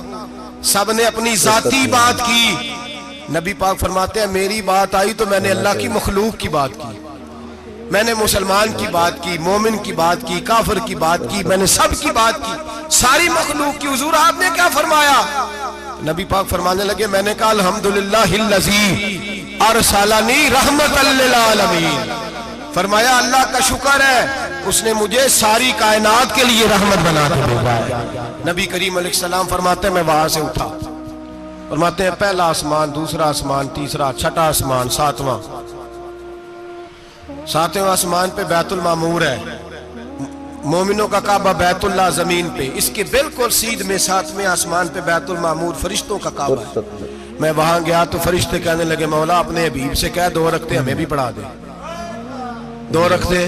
Speaker 1: سب نے اپنی ذاتی بات کی۔ نبی پاک فرماتے ہیں میری بات آئی تو میں نے اللہ کی مخلوق کی بات کی، میں نے مسلمان کی بات کی، مومن کی بات کی، کافر کی بات کی، میں نے سب کی بات کی، ساری مخلوق کی۔ حضور آپ نے کیا فرمایا؟ نبی پاک فرمانے لگے میں نے کہا الحمدللہ الذی ارسلنی رحمت للعالمین، فرمایا اللہ کا شکر ہے اس نے مجھے ساری کائنات کے لیے رحمت بنا کے بھیجا ہے۔ نبی کریم علیہ السلام فرماتے ہیں میں وہاں سے اٹھا، فرماتے ہیں پہلا آسمان، دوسرا آسمان، تیسرا، چھٹا آسمان، ساتواں آسمان پہ بیت المعمور ہے، مومنوں کا کعبہ بیت اللہ زمین پہ، اس کے بالکل سیدھ میں 7ویں آسمان پہ بیت المعمور فرشتوں کا کعبہ ہے۔ میں وہاں گیا تو فرشتے کہنے لگے مولا اپنے حبیب سے کہہ 2 رکعتیں ہمیں بھی پڑھا دے، 2 رکعتیں۔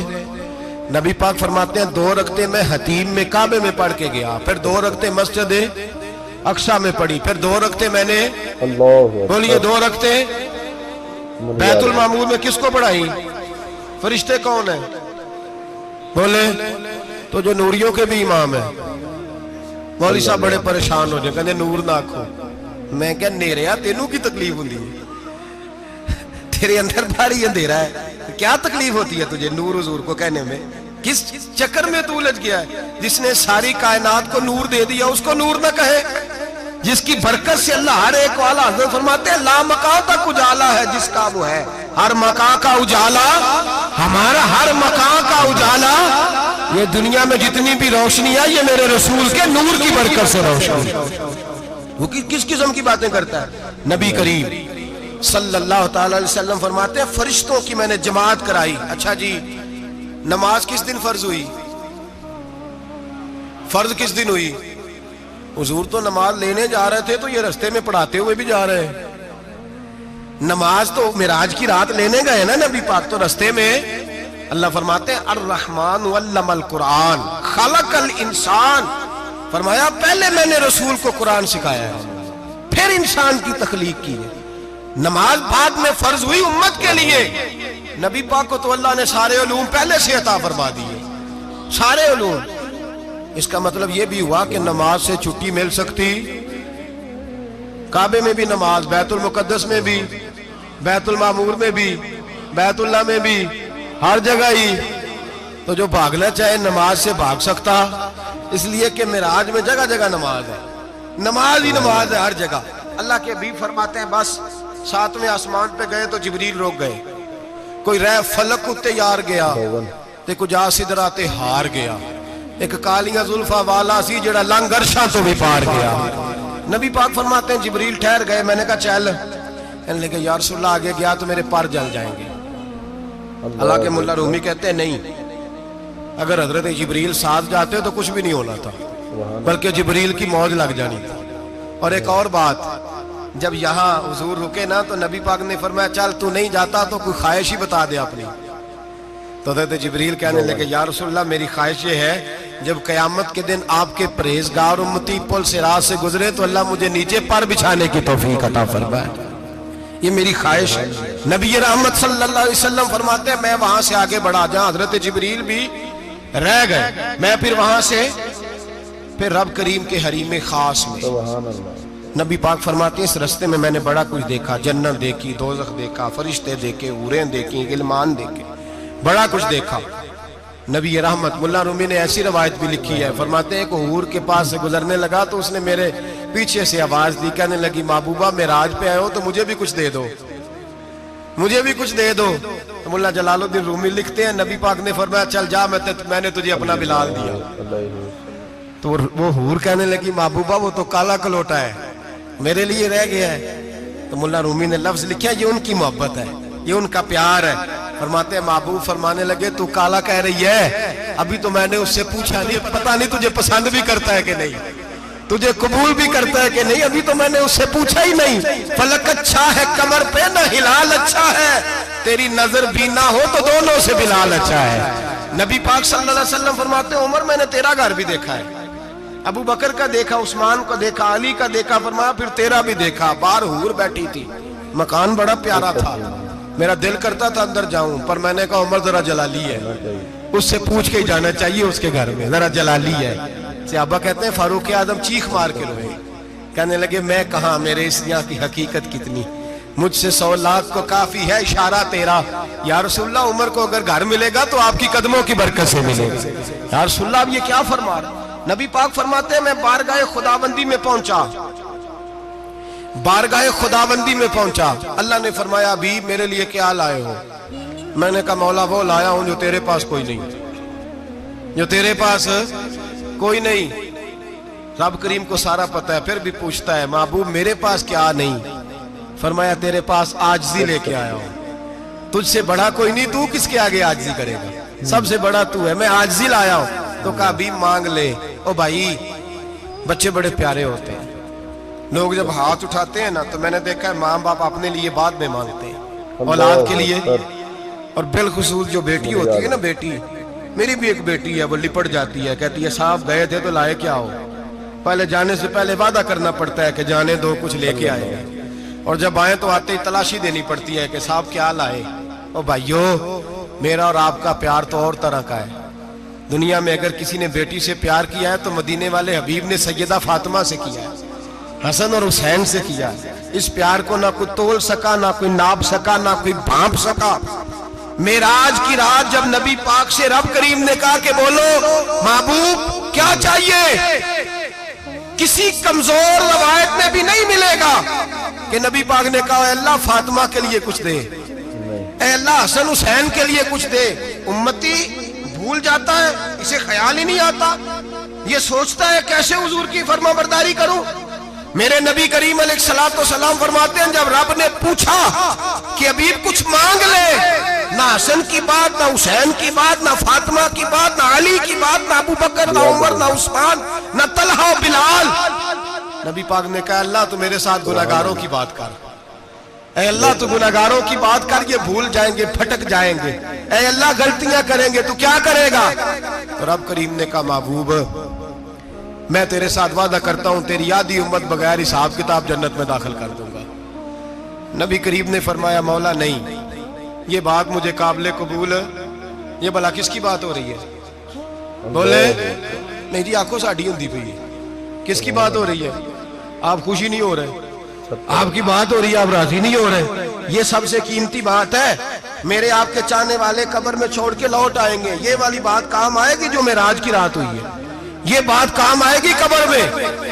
Speaker 1: نبی پاک فرماتے ہیں 2 رکعتیں میں حتیم میں کعبے میں پڑھ کے گیا، پھر 2 رکعتیں مسجد اقصی میں پڑھی، پھر 2 رکعتیں میں نے بولیے 2 رکعتیں بیت المعمور میں کس کو پڑھائی؟ فرشتے کون ہیں بولے؟ تو جو نوریوں کے بھی امام ہیں۔ مولوی صاحب بڑے پریشان ہو جائے، کہنے نور نہ آکھو۔ میں کہا نیریا تینوں کی تکلیف ہوتی ہے، تیرے اندر بھاری اندھیرا ہے، کیا تکلیف ہوتی ہے تجھے نور حضور کو کہنے میں؟ کس چکر میں تو الجھ گیا ہے؟ جس نے ساری کائنات کو نور دے دیا اس کو نور نہ کہے؟ جس کی برکت سے اللہ ہر ایک والا، حضرت فرماتے ہیں لا مکان تک اجالا ہے جس کا وہ ہے، ہر مکان کا اجالا ہمارا، ہر مکان کا اجالا، یہ دنیا میں جتنی بھی روشنی ہے یہ میرے رسول کے نور کی برکت سے روشنی۔ وہ کس قسم کی باتیں کرتا ہے؟ نبی کریم صلی اللہ تعالی علیہ وسلم فرماتے ہیں فرشتوں کی میں نے جماعت کرائی۔ اچھا جی نماز کس دن فرض ہوئی؟ فرض کس دن ہوئی؟ حضور تو نماز لینے جا رہے تھے تو یہ رستے میں پڑھاتے ہوئے بھی جا رہے ہیں۔ نماز تو معراج کی رات لینے گئے نا نبی پاک، تو رستے میں اللہ فرماتے ہیں الرحمن علم القرآن خلق الانسان، فرمایا پہلے میں نے رسول کو قرآن سکھایا ہے پھر انسان کی تخلیق کی ہے۔ نماز بعد میں فرض ہوئی امت کے لیے، نبی پاک کو تو اللہ نے سارے علوم پہلے سے عطا فرما دیے، سارے علوم۔ اس کا مطلب یہ بھی ہوا کہ نماز سے چھٹی مل سکتی، کعبے میں بھی نماز، بیت المقدس میں بھی، بیت المعمور میں بھی، بیت اللہ میں بھی، ہر جگہ ہی۔ تو جو بھاگنا چاہے نماز سے بھاگ سکتا، اس لیے کہ معراج میں جگہ جگہ نماز ہے، نماز ہی نماز ہے ہر جگہ۔ اللہ کے حبیب فرماتے ہیں بس 7ویں آسمان پہ گئے تو جبریل روک گئے، کوئی رہ فلک کو تیار گیا تے کچھ سدرا تے ہار گیا، ایک کالیاں زلفا والا سی جڑا لنگ عرشاں تو بھی پار گیا۔ نبی پاک فرماتے ہیں جبریل ٹھہر گئے، میں نے کہا چل، کہنے لگے یا رسول اللہ آگے گیا تو میرے پر جل جائیں گے۔ اللہ کے ملا رومی کہتے ہیں نہیں، اگر حضرت جبریل ساتھ جاتے تو کچھ بھی نہیں ہونا تھا، بلکہ جبریل کی موج لگ جانی تھی۔ اور ایک اور بات، جب یہاں حضور رکے نا تو نبی پاک نے فرمایا چل تو نہیں جاتا تو کوئی خواہش ہی بتا دے اپنی۔ تو حضرت جبریل کہنے لگے یا رسول اللہ میری خواہش یہ ہے جب قیامت کے دن آپ کے پرہیزگار امتی پل صراط سے گزرے تو اللہ مجھے نیچے پر بچھانے کی توفیق عطا فرمائے، یہ میری خواہش ہے۔ نبی رحمت صلی اللہ علیہ وسلم فرماتے ہیں میں وہاں سے آگے بڑھا جہاں حضرت جبریل بھی رہ گئے، میں پھر وہاں سے پھر رب کریم کے حریم خاص میں۔ نبی پاک فرماتے ہیں اس رستے میں میں نے بڑا کچھ دیکھا، جنت دیکھی، دوزخ دیکھا، فرشتے دیکھے، حوریں دیکھی، غلمان دیکھے، بڑا کچھ دیکھا۔ نبی رحمت ملا رومی نے ایسی روایت بھی لکھی ہے، فرماتے ہیں کہ حور کے پاس سے گزرنے لگا تو اس نے میرے پیچھے سے آواز دی، کہنے لگی محبوبہ معراج پہ آئے ہو تو مجھے بھی کچھ دے دو، مجھے بھی کچھ دے دو۔ تو ملا جلال الدین رومی لکھتے ہیں نبی پاک نے فرمایا چل جا میں نے تجھے اپنا بلال دیا۔ تو وہ حور کہنے لگی محبوبہ وہ تو کالا کلوٹا ہے، میرے لیے رہ گیا ہے۔ تو ملا رومی نے لفظ لکھا یہ ان کی محبت ہے، یہ ان کا پیار ہے۔ فرماتے ہیں محبوب فرمانے لگے تو کالا کہہ رہی ہے، ابھی تو میں نے اس سے پوچھا نہیں، پتہ نہیں تجھے پسند بھی کرتا ہے کہ نہیں، تجھے قبول بھی کرتا ہے کہ نہیں، ابھی تو میں نے اس سے پوچھا ہی نہیں۔ فلک اچھا ہے کمر پہ نہ ہلال اچھا ہے، تیری نظر بھی نہ ہو تو دونوں سے بلال اچھا ہے۔ نبی پاک صلی اللہ علیہ وسلم فرماتے ہیں عمر میں نے تیرا گھر بھی دیکھا ہے، ابو بکر کا دیکھا، عثمان کا دیکھا، علی کا دیکھا، فرمایا پھر تیرا بھی دیکھا، باہر حور بیٹھی تھی، مکان بڑا پیارا تھا، میرا دل کرتا تھا اندر جاؤں پر میں نے کہا عمر ذرا جلالی ہے، اس سے پوچھ کے ہی جانا چاہیے اس کے گھر میں، ذرا جلالی ہے۔ صحابہ کہتے ہیں فاروق اعظم چیخ مار کے روئے، کہنے لگے میں کہاں، میرے اس یہاں کی حقیقت کتنی، مجھ سے 100 لاکھ کو کافی ہے اشارہ تیرا۔ یا رسول اللہ عمر کو اگر گھر ملے گا تو آپ کی قدموں کی برکت سے ملے گا۔ یا رسول اللہ اب یہ کیا فرما رہا؟ نبی پاک فرماتے ہیں میں بارگاہ خداوندی میں پہنچا، بارگاہ خداوندی میں پہنچا، اللہ نے فرمایا ابھی میرے لیے کیا لائے ہو؟ میں نے کہا مولا وہ لایا ہوں جو تیرے پاس کوئی نہیں، جو تیرے پاس کوئی نہیں۔ رب کریم کو سارا پتہ ہے، پھر بھی پوچھتا ہے محبوب میرے پاس کیا نہیں؟ فرمایا تیرے پاس عاجزی لے کے آیا ہوں، تجھ سے بڑا کوئی نہیں، تو کس کے آگے عاجزی کرے گا، سب سے بڑا تو ہے، میں عاجزی لایا ہوں۔ تو کہا بھی مانگ لے۔ او بھائی بچے بڑے پیارے ہوتے ہیں، لوگ جب ہاتھ اٹھاتے ہیں نا تو میں نے دیکھا ہے ماں باپ اپنے لیے بعد میں مانگتے ہیں، اولاد کے لیے، اور بالخصوص جو بیٹی ہوتی ہے نا، بیٹی میری بھی ایک بیٹی ہے، وہ لپٹ جاتی ہے، کہتی ہے صاحب گئے تھے تو لائے کیا ہو؟ پہلے جانے سے پہلے وعدہ کرنا پڑتا ہے کہ جانے دو کچھ لے کے آئے گا، اور جب آئیں تو آتے ہی تلاشی دینی پڑتی ہے کہ صاحب کیا لائے۔ او بھائیو میرا اور آپ کا پیار تو اور طرح کا ہے، دنیا میں اگر کسی نے بیٹی سے پیار کیا ہے تو مدینے والے حبیب نے سیدہ فاطمہ سے کیا ہے، حسن اور حسین سے کیا ہے۔ اس پیار کو نہ کوئی تول سکا، نہ کوئی ناپ سکا، نہ کوئی بھانپ سکا۔ معراج کی رات جب نبی پاک سے رب کریم نے کہا کہ بولو محبوب کیا چاہیے، کسی کمزور روایت میں بھی نہیں ملے گا کہ نبی پاک نے کہا اے اللہ فاطمہ کے لیے کچھ دے، اے اللہ حسن حسین کے لیے کچھ دے۔ امتی بھول جاتا ہے، اسے خیال ہی نہیں آتا، یہ سوچتا ہے کیسے حضور کی فرما برداری کروں۔ میرے نبی کریم علیہ الصلوۃ والسلام فرماتے ہیں جب رب نے پوچھا کہ ابھی کچھ مانگ لے، نہ حسن کی بات، نہ حسین کی بات، نہ فاطمہ کی بات، نہ علی کی بات، نہ ابو بکر، نہ عمر، نہ عثمان، نہ طلحہ و بلال، نبی پاک نے کہا اللہ تو میرے ساتھ گناہگاروں کی بات کر، اے اللہ تو گناہگاروں کی بات کر، یہ بھول جائیں گے، پھٹک جائیں گے، اے اللہ غلطیاں کریں گے تو کیا کرے گا؟ تو رب کریم نے کہا محبوب میں تیرے ساتھ وعدہ کرتا ہوں تیری آدھی امت بغیر حساب کتاب جنت میں داخل کر دوں گا۔ نبی کریم نے فرمایا مولا نہیں، یہ بات مجھے قابل قبول ہے، یہ بھلا کس کی بات ہو رہی ہے؟ بولے نہیں جی آنکھوں ساڑھی ہوندی پئی ہے، کس کی بات ہو رہی ہے؟ آپ خوشی نہیں ہو رہے، آپ کی بات ہو رہی ہے، آپ راضی نہیں ہو رہے، یہ سب سے قیمتی بات ہے۔ میرے آپ کے چاہنے والے قبر میں چھوڑ کے لوٹ آئیں گے، یہ والی بات کام آئے گی جو معراج کی رات ہوئی ہے، یہ بات کام آئے گی قبر میں،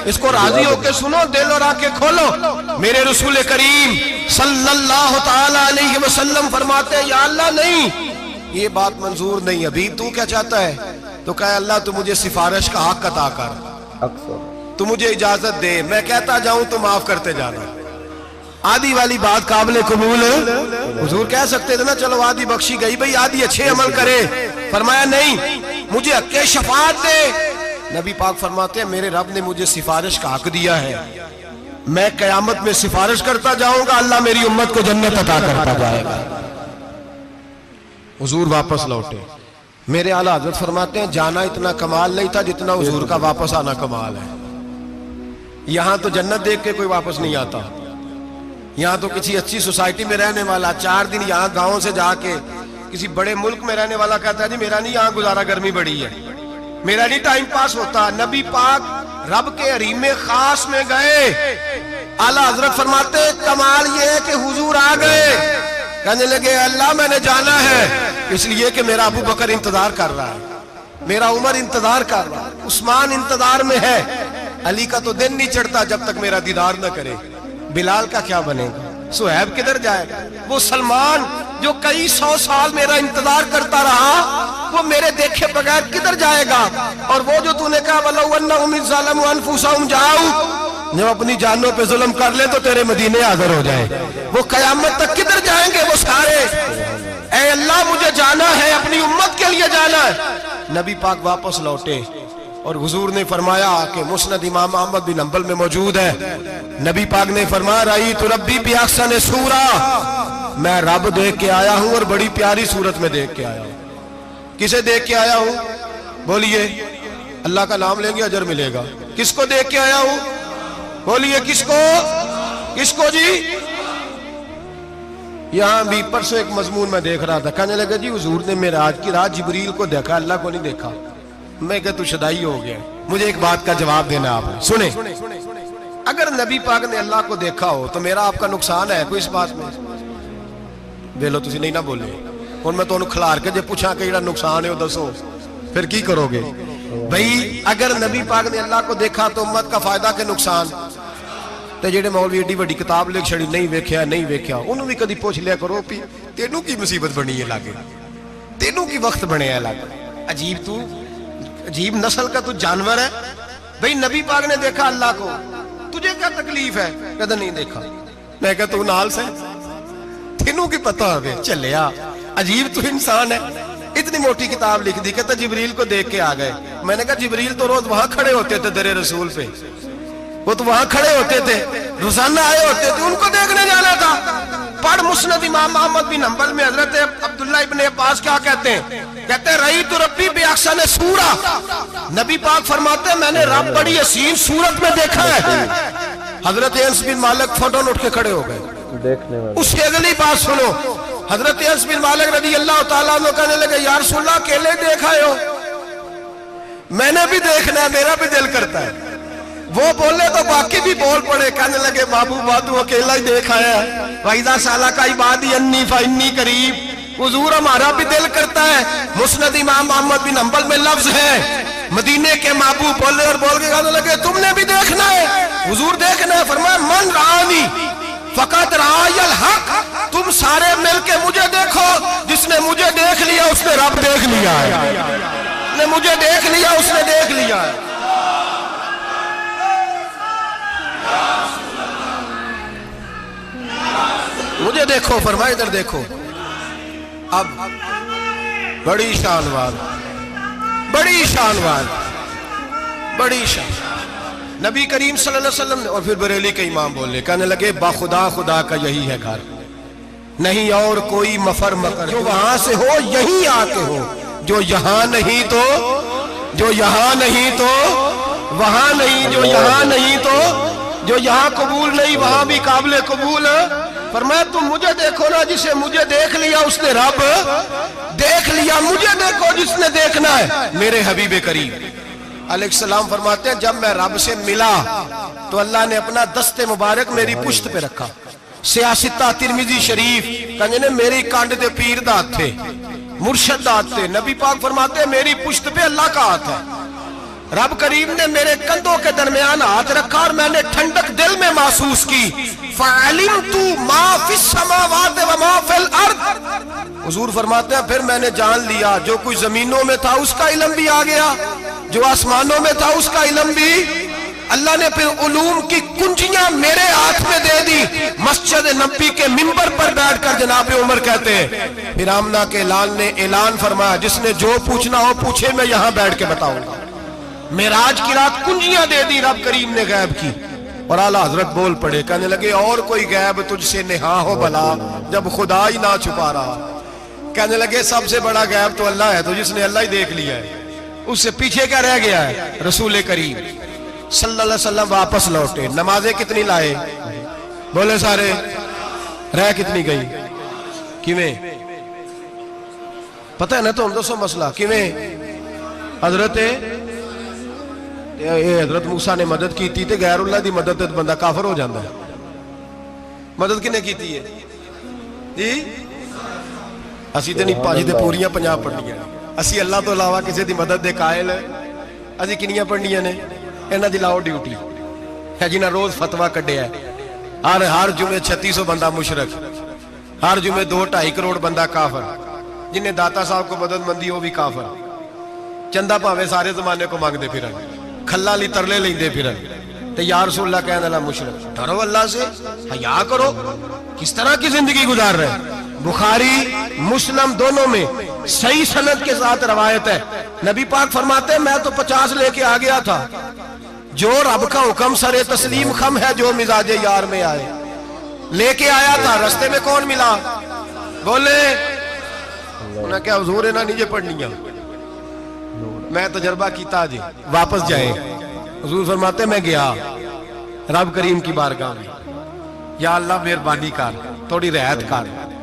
Speaker 1: اس کو راضی ہو کے سنو، دل اور آنکھیں کھولو۔ میرے رسول کریم صلی اللہ تعالی علیہ وسلم فرماتے ہیں یا اللہ نہیں، یہ بات منظور نہیں، ابھی تو کیا چاہتا ہے؟ تو کہا اللہ تو مجھے سفارش کا حق عطا کر، تو مجھے اجازت دے، میں کہتا جاؤں تو معاف کرتے جانا۔ آدھی والی بات قابل قبول حضور کہہ سکتے تھے نا چلو آدھی بخشی گئی بھئی آدھی اچھے عمل کرے، فرمایا نہیں مجھے حق شفاعت دے۔ نبی پاک فرماتے ہیں میرے رب نے مجھے سفارش کا حق دیا ہے، میں قیامت میں سفارش کرتا جاؤں گا، اللہ میری امت کو جنت عطا کرتا جائے گا۔ حضور واپس لوٹے، میرے اعلیٰ حضرت فرماتے ہیں جانا اتنا کمال نہیں تھا جتنا حضور کا واپس آنا کمال ہے۔ یہاں تو جنت دیکھ کے کوئی واپس نہیں آتا، یہاں تو کسی اچھی سوسائٹی میں رہنے والا 4 دن یہاں گاؤں سے جا کے کسی بڑے ملک میں رہنے والا کہتا ہے جی میرا نہیں یہاں گزارا، گرمی بڑی ہے، میرا نہیں ٹائم پاس ہوتا۔ نبی پاک رب کے حریم خاص میں گئے، اعلیٰ حضرت فرماتے کمال یہ ہے کہ حضور آ گئے، کہنے لگے اللہ میں نے جانا ہے، اس لیے کہ میرا ابو بکر انتظار کر رہا ہے، میرا عمر انتظار کر رہا ہے، عثمان انتظار میں ہے، علی کا تو دن نہیں چڑھتا جب تک میرا دیدار نہ کرے، بلال کا کیا بنے گا، صہیب کدھر جائے گا، وہ سلمان جو کئی 100 سال میرا انتظار کرتا رہا وہ میرے دیکھے بغیر کدھر جائے گا، اور وہ جو تو نے کہا وَلَوْ أَنَّهُمْ إِذْ ظَلَمُوا أَنفُسَهُمْ جَاءُوا، جب اپنی جانوں پہ ظلم کر لے تو تیرے مدینے حاضر ہو جائے، وہ قیامت تک کدھر جائیں گے وہ سارے، اے اللہ مجھے جانا ہے، اپنی امت کے لیے جانا ہے۔ نبی پاک واپس لوٹے اور حضور نے فرمایا کہ مسند امام احمد بن حنبل میں موجود ہے، نبی پاک نے فرمایا رأیت ربی بأحسن صورہ، میں رب دیکھ کے آیا ہوں اور بڑی پیاری صورت میں دیکھ کے آیا ہوں۔ کسے دیکھ کے آیا ہوں؟ بولیے، اللہ کا نام لیں گے اجر ملے گا۔ کس کو دیکھ کے آیا ہوں؟ بولیے کس کو؟ کس کو جی؟ یہاں بھی پرسوں ایک مضمون میں دیکھ رہا تھا، کہنے لگا جی حضور نے معراج کی رات جبریل کو دیکھا، اللہ کو نہیں دیکھا۔ میں کہا تو شدائی ہو گیا۔ مجھے ایک بات کا جواب دینا آپ نے، سنیں، اگر نبی پاک نے اللہ کو دیکھا ہو تو میرا آپ کا نقصان ہے کوئی اس بات میں؟ بولو تسی نہیں نہ بولے اور میں تو کھلار کے جے پوچھا کہ جڑا نقصان ہے وہ دسو، پھر کی کرو گے؟ بھئی اگر نبی پاک نے اللہ کو دیکھا تو امت کا فائدہ کہ نقصان؟ تے جڑے مولوی ایڈی بڑی کتاب لکھ چھڑی نہیں ویکھیا نہیں ویکھیا، انہوں بھی کدی پوچھ لیا کرو پی تینوں کی مصیبت بنی ہے لاگے، تینوں کی وقت بنے ہے لاگے؟ عجیب نسل کا تو جانور ہے۔ بھئی نبی پاک نے دیکھا اللہ کو، تجھے کیا تکلیف ہے؟ کہتا نہیں دیکھا۔ میں کہا تو نال سے تینوں کی پتہ ہوئے چلیا، عجیب تو انسان ہے۔ اتنی موٹی کتاب لکھ دی، کہتا جبریل کو دیکھ کے آ گئے۔ میں نے کہا جبریل تو روز وہاں کھڑے ہوتے تھے در رسول پہ، وہ تو وہاں کھڑے ہوتے تھے، روزانہ آئے ہوتے تھے، ان کو دیکھنے جانا تھا۔ پڑھ مسند امام احمد بن حنبل میں حضرت عبداللہ ابن عباس کیا کہتے ہیں؟ کہتے ہیں رأیت ربی بأحسن صورہ، نبی پاک فرماتے ہیں میں نے رب بڑی حسین صورت میں دیکھا ہے۔ حضرت انس بن مالک فوٹون اٹھ کے کھڑے ہو گئے۔
Speaker 2: دیکھنے والے
Speaker 1: اس کی اگلی بات سنو، حضرت انس بن مالک رضی اللہ تعالیٰ عنہ کہنے لگے یا رسول اللہ اکیلے دیکھا ہو؟ میں نے بھی دیکھنا ہے، میرا بھی دل کرتا ہے۔ وہ بولے تو باقی بھی بول پڑے، کہنے لگے بابو باتو اکیلا ہی دیکھا ہے۔ وَإِذَا سَأَلَكَ عِبَادِي عَنِّي فَإِنِّي قَرِيبٌ، حضور ہمارا بھی دل کرتا ہے۔ مسند امام احمد بن حنبل میں لفظ ہے، مدینے کے محبوب بولے اور بول کے کہنے لگے تم نے بھی دیکھنا ہے؟ حضور دیکھنا ہے۔ فرمایا من رآنی فقط رآی الحق، تم سارے مل کے مجھے دیکھو، جس نے مجھے دیکھ لیا اس نے رب دیکھ لیا ہے، جس نے مجھے دیکھ لیا اس نے دیکھ لیا ہے۔ مجھے دیکھو، فرمائے ادھر دیکھو۔ اب بڑی شان وار، بڑی شان وار، بڑی شان، نبی کریم صلی اللہ علیہ وسلم نے، اور پھر بریلی کے امام بولے، کہنے لگے با خدا خدا کا یہی ہے گھر، نہیں اور کوئی مفر مکر، جو وہاں سے ہو یہیں آتے ہو، جو یہاں نہیں تو، جو یہاں نہیں تو وہاں نہیں، جو یہاں نہیں تو جو یہاں قبول نہیں وہاں بھی قابل قبول ہے۔ فرمایا تم مجھے دیکھو نا، جسے مجھے دیکھ لیا اس نے رب دیکھ لیا، مجھے دیکھو جس نے دیکھنا ہے میرے حبیب کریم علیہ السلام۔ فرماتے ہیں جب میں رب سے ملا تو اللہ نے اپنا دست مبارک میری پشت پہ رکھا، سیاستہ ترمذی شریف کہنے نے میری کانڈ دے پیر دات تھے، مرشد دات تھے۔ نبی پاک فرماتے ہیں میری پشت پہ اللہ کا ہاتھ ہے، رب کریم نے میرے کندھوں کے درمیان ہاتھ رکھا اور میں نے ٹھنڈک دل میں محسوس کی۔ فَعَلِمْتُ مَا فِي السَّمَاوَاتِ وَمَا فِي الْأَرْضِ، حضور فرماتے ہیں پھر میں نے جان لیا جو کچھ زمینوں میں تھا اس کا علم بھی آ گیا، جو آسمانوں میں تھا اس کا علم بھی۔ اللہ نے پھر علوم کی کنجیاں میرے ہاتھ میں دے دی۔ مسجد نبی کے منبر پر بیٹھ کر جناب عمر کہتے ہیں پھر آمنہ کے لال نے اعلان فرمایا جس نے جو پوچھنا ہو پوچھے، میں یہاں بیٹھ کے بتاؤں گا۔ معراج کی رات کنجیاں دے دی رب کریم نے غیب کی، اور اعلیٰ حضرت بول پڑے، کہنے لگے اور کوئی غیب تجھ سے نہا ہو بھلا جب خدا ہی نہ چھپا رہا۔ کہنے لگے سب سے بڑا غیب تو اللہ ہے، تو جس نے اللہ ہی دیکھ لیا ہے اس سے پیچھے کیا رہ گیا ہے؟ رسول کریم صلی اللہ علیہ وسلم واپس لوٹے، نمازیں کتنی لائے؟ بولے سارے، رہ کتنی گئی؟ کیویں پتہ ہے نا؟ تو ہم دوسو مسئلہ کیویں؟ حضرت موسیٰ نے مدد کی تھی تے غیر اللہ دی مدد تے بندہ کافر ہو جاندہ ہے۔ مدد کنے کی تھی ہے جی؟ اسی تے نہیں پانچ تے پوریاں پنجاب پڑھنیاں، اسی اللہ تو علاوہ کسی دی مدد دے قائل ہے، اسی کنیاں پڑھنیاں نے؟ انہاں دی لاؤ ڈیوٹی ہے جنہاں روز فتویٰ کڈے ہے، ہر جمعے 3600 بندہ مشرک، ہر جمعے 2-2.5 کروڑ بندہ کافر، جنہیں داتا صاحب کو مدد مندی ہو بھی کافر، چندہ پاوے سارے زمانے کو مانگ دے پھر کھلا لی ترلے لیں دے پھر تے یا رسول اللہ کہنے اللہ مشرک۔ ڈرو اللہ سے، حیا کرو، کس طرح کی زندگی گزار رہے؟ بخاری مسلم دونوں میں صحیح سند کے ساتھ روایت ہے، نبی پاک فرماتے ہیں میں تو 50 لے کے آ گیا تھا، جو رب کا حکم سرے تسلیم خم ہے جو مزاج یار میں آئے، لے کے آیا تھا، رستے میں کون ملا؟ بولے انہیں کیا حضور ہے نا نیجے پڑھنیاں، میں تجربہ کیتا جی واپس جائے۔ حضور فرماتے میں گیا رب کریم کی بارگاہ میں، یا اللہ مہربانی کر، تھوڑی رعایت کر،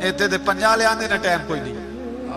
Speaker 3: ਇੱਥੇ ਤੇ 50 ਲਿਆਂਦੇ ਨੇ ਟਾਈਮ ਕੋਈ ਨਹੀਂ।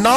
Speaker 1: 9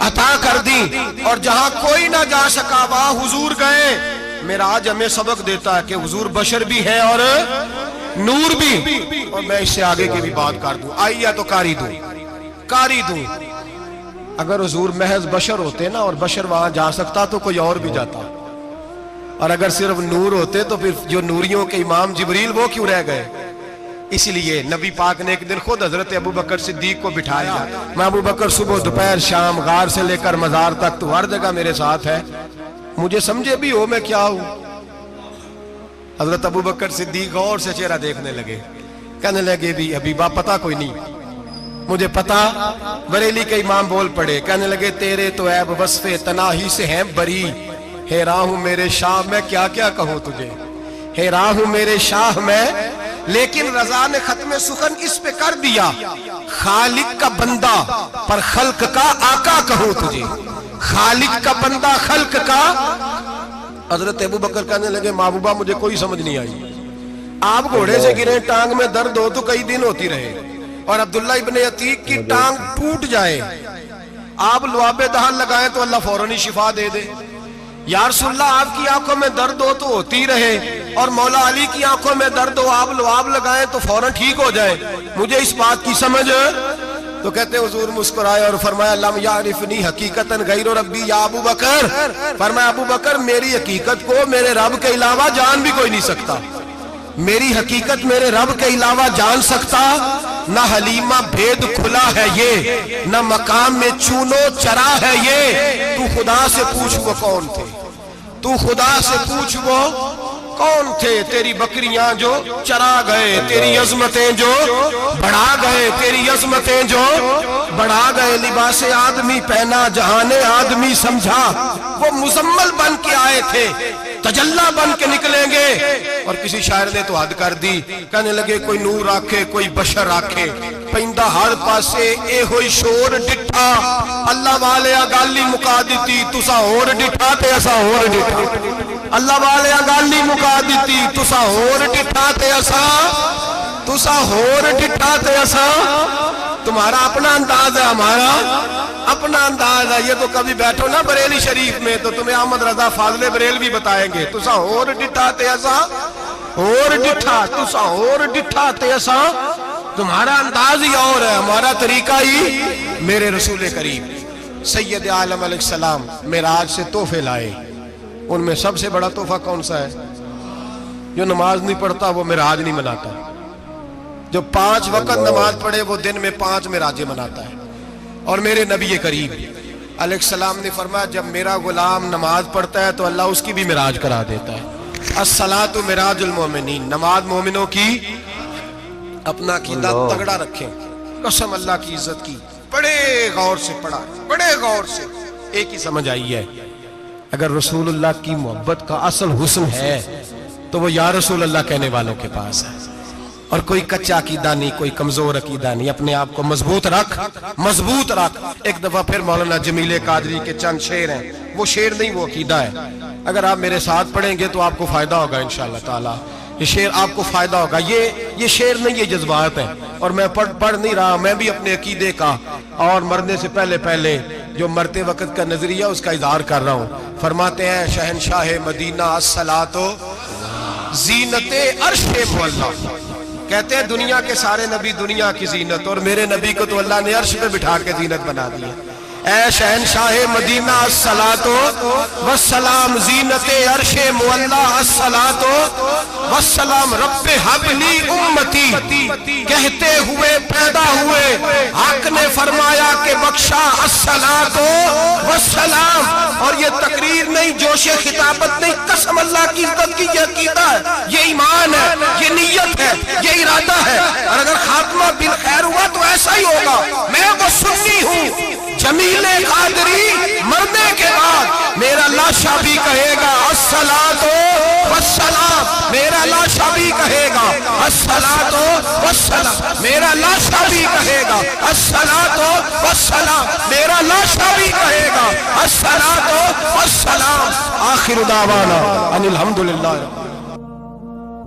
Speaker 1: عطا کر دی، اور جہاں کوئی نہ جا سکا وہاں حضور گئے۔ معراج ہمیں سبق دیتا ہے کہ حضور بشر بھی ہے اور نور بھی۔ اور میں اس سے آگے کی بھی بات کر دوں، آئیے تو کاری دوں۔ اگر حضور محض بشر ہوتے نا اور بشر وہاں جا سکتا تو کوئی اور بھی جاتا، اور اگر صرف نور ہوتے تو پھر جو نوریوں کے امام جبریل وہ کیوں رہ گئے؟ اسی لیے نبی پاک نے ایک دن خود حضرت ابوبکر صدیق کو بٹھایا، میں ابوبکر صبح دوپہر شام غار سے لے کر مزار تک تو ہر جگہ میرے ساتھ ہے، مجھے سمجھے بھی ہو میں کیا ہوں۔ حضرت ابوبکر صدیق غور سے چہرہ دیکھنے لگے، کہنے لگے بھی حبیبہ پتہ کوئی نہیں، مجھے پتا۔ بریلی کے امام بول پڑے، کہنے لگے تیرے تو عیب وصف تناہی سے ہیں بری، حیران ہوں میرے شاہ میں کیا کیا کہوں تجھے، حیران ہوں میرے شاہ میں۔ لیکن رضا نے ختم سخن اس پہ کر دیا، خالق کا بندہ پر خلق کا آقا کہوں تجھے، خالق کا بندہ خلق کا۔ حضرت ابوبکر کہنے لگے محبوبہ مجھے کوئی سمجھ نہیں آئی، آپ گھوڑے سے گرے ٹانگ میں درد ہو تو کئی دن ہوتی رہے، اور عبداللہ ابن عتیق کی ٹانگ ٹوٹ جائے، آپ لعاب دہن لگائیں تو اللہ فوراً ہی شفا دے دے۔ یا رسول اللہ آپ کی آنکھوں میں درد ہو تو ہوتی رہے، اور مولا علی کی آنکھوں میں درد ہو آپ لعاب لگائیں تو فوراً ٹھیک ہو جائے، مجھے اس بات کی سمجھ۔ تو کہتے حضور مسکرائے اور فرمایا لم یعرفنی حقیقتاً غیر ربی یا ابو بکر، فرمایا ابو بکر میری حقیقت کو میرے رب کے علاوہ جان بھی کوئی نہیں سکتا، میری حقیقت میرے رب کے علاوہ جان سکتا نہ حلیمہ بھید کھلا ہے یہ، نہ مقام میں چونو چرا ہے یہ۔ تو خدا سے پوچھ وہ کون تھے، تو خدا سے پوچھ وہ کون تھے، تیری بکریاں جو چرا گئے، تیری عظمتیں جو بڑھا گئے، تیری عظمتیں جو بڑھا گئے۔ لباس آدمی پہنا جہان آدمی سمجھا، وہ مزمل بن کے آئے تھے تجلا بن کے نکلیں گے۔ اور کسی شاعر نے تو حد کر دی، کہنے لگے کوئی نور آکھے کوئی بشر آکھے، پیندہ ہر پاسے اے ہوئی شور ڈٹھا، اللہ والے گالی مکا دیتی تسا ہور ڈٹھا تے اسا ہور ڈٹھا، اللہ والے گالی مکا دیتی تسا ہور ڈٹھا تے اسا۔ تمہارا اپنا انداز ہے، ہمارا اپنا انداز ہے۔ یہ تو کبھی بیٹھو نا بریلی شریف میں تو تمہیں احمد رضا فاضل بریل بھی بتائیں گے، تسا ہور ڈٹھا تے اسا ہور ڈٹھا، تسا ہور ڈٹھا تے اسا۔ تمہارا انداز ہی اور ہے، ہمارا طریقہ ہی۔ میرے رسول کریم سید عالم علیہ السلام معراج سے تحفے لائے، ان میں سب سے بڑا تحفہ کون سا ہے؟ جو نماز نہیں پڑھتا وہ معراج نہیں مناتا، جو 5 وقت نماز پڑھے وہ دن میں 5 معراجیں مناتا ہے۔ اور میرے نبی کریم علیہ السلام نے فرمایا جب میرا غلام نماز پڑھتا ہے تو اللہ اس کی بھی معراج کرا دیتا ہے۔ الصلاۃ معراج المومنین، نماز مومنوں کی۔ اپنا عقیدہ تگڑا رکھیں، قسم اللہ کی عزت کی، بڑے غور سے پڑھا، بڑے غور سے۔ ایک ہی سمجھ آئی ہے، اگر رسول اللہ کی محبت کا اصل حسن ہے تو وہ یا رسول اللہ کہنے والوں کے پاس ہے، اور کوئی کچا عقیدہ نہیں، کوئی کمزور عقیدہ نہیں۔ اپنے آپ کو مضبوط رکھ، مضبوط رکھ۔ ایک دفعہ پھر مولانا جمیل قادری کے چند شعر ہیں، وہ شعر نہیں وہ عقیدہ ہے۔ اگر آپ میرے ساتھ پڑھیں گے تو آپ کو فائدہ ہوگا انشاءاللہ تعالی، یہ شعر آپ کو فائدہ ہوگا۔ یہ شعر نہیں، یہ جذبات ہیں، اور میں پڑھ نہیں رہا، میں بھی اپنے عقیدے کا اور مرنے سے پہلے جو مرتے وقت کا نظریہ اس کا اظہار کر رہا ہوں۔ فرماتے ہیں شہنشاہ مدینہ الصلاۃ زینت عرش مولا، کہتے ہیں دنیا کے سارے نبی دنیا کی زینت، اور میرے نبی کو تو اللہ نے عرش پہ بٹھا کے زینت بنا دیا۔ اے شہنشاہ مدینہ الصلاۃ والسلام زینت عرش مولا، الصلاۃ والسلام رب حب لی امتی، کہتے ہوئے پیدا ہوئے حق نے فرمایا کہ بخشا الصلاۃ والسلام۔ اور یہ تقریر نہیں، جوش خطابت نہیں، قسم اللہ کی عزت کی، یہ عقیدہ ہے، یہ ایمان ہے، یہ نیت ہے، یہ ارادہ ہے۔ اور اگر خاتمہ بالخیر ہوا تو ایسا ہی ہوگا۔ میں وہ سنی ہوں، جمیل قادری مرنے کے بعد میرا لاشا بھی کہے گا الصلاۃ والسلام، میرا لاشا بھی کہے گا الصلاۃ والسلام، میرا لاشا بھی کہے گا الصلاۃ والسلام، میرا لاشا بھی کہے گا الصلاۃ والسلام۔ آخر دعوانا ان الحمدللہ۔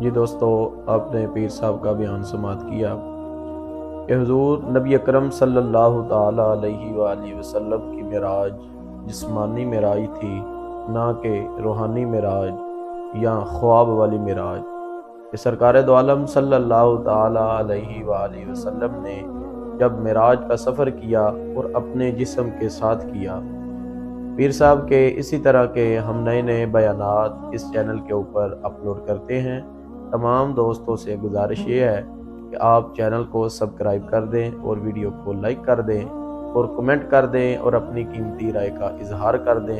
Speaker 2: جی دوستو، آپ نے پیر صاحب کا بیان سماعت کیا، کہ حضور نبی اکرم صلی اللہ تعالی علیہ وآلہ وسلم کی معراج جسمانی معراج تھی، نہ کہ روحانی معراج یا خواب والی معراج، کہ سرکار دو عالم صلی اللہ تعالی علیہ وآلہ وسلم نے جب معراج کا سفر کیا اور اپنے جسم کے ساتھ کیا۔ پیر صاحب کے اسی طرح کے ہم نئے نئے بیانات اس چینل کے اوپر اپلوڈ کرتے ہیں۔ تمام دوستوں سے گزارش یہ ہے کہ آپ چینل کو سبسکرائب کر دیں اور ویڈیو کو لائک کر دیں اور کمنٹ کر دیں اور اپنی قیمتی رائے کا اظہار کر دیں۔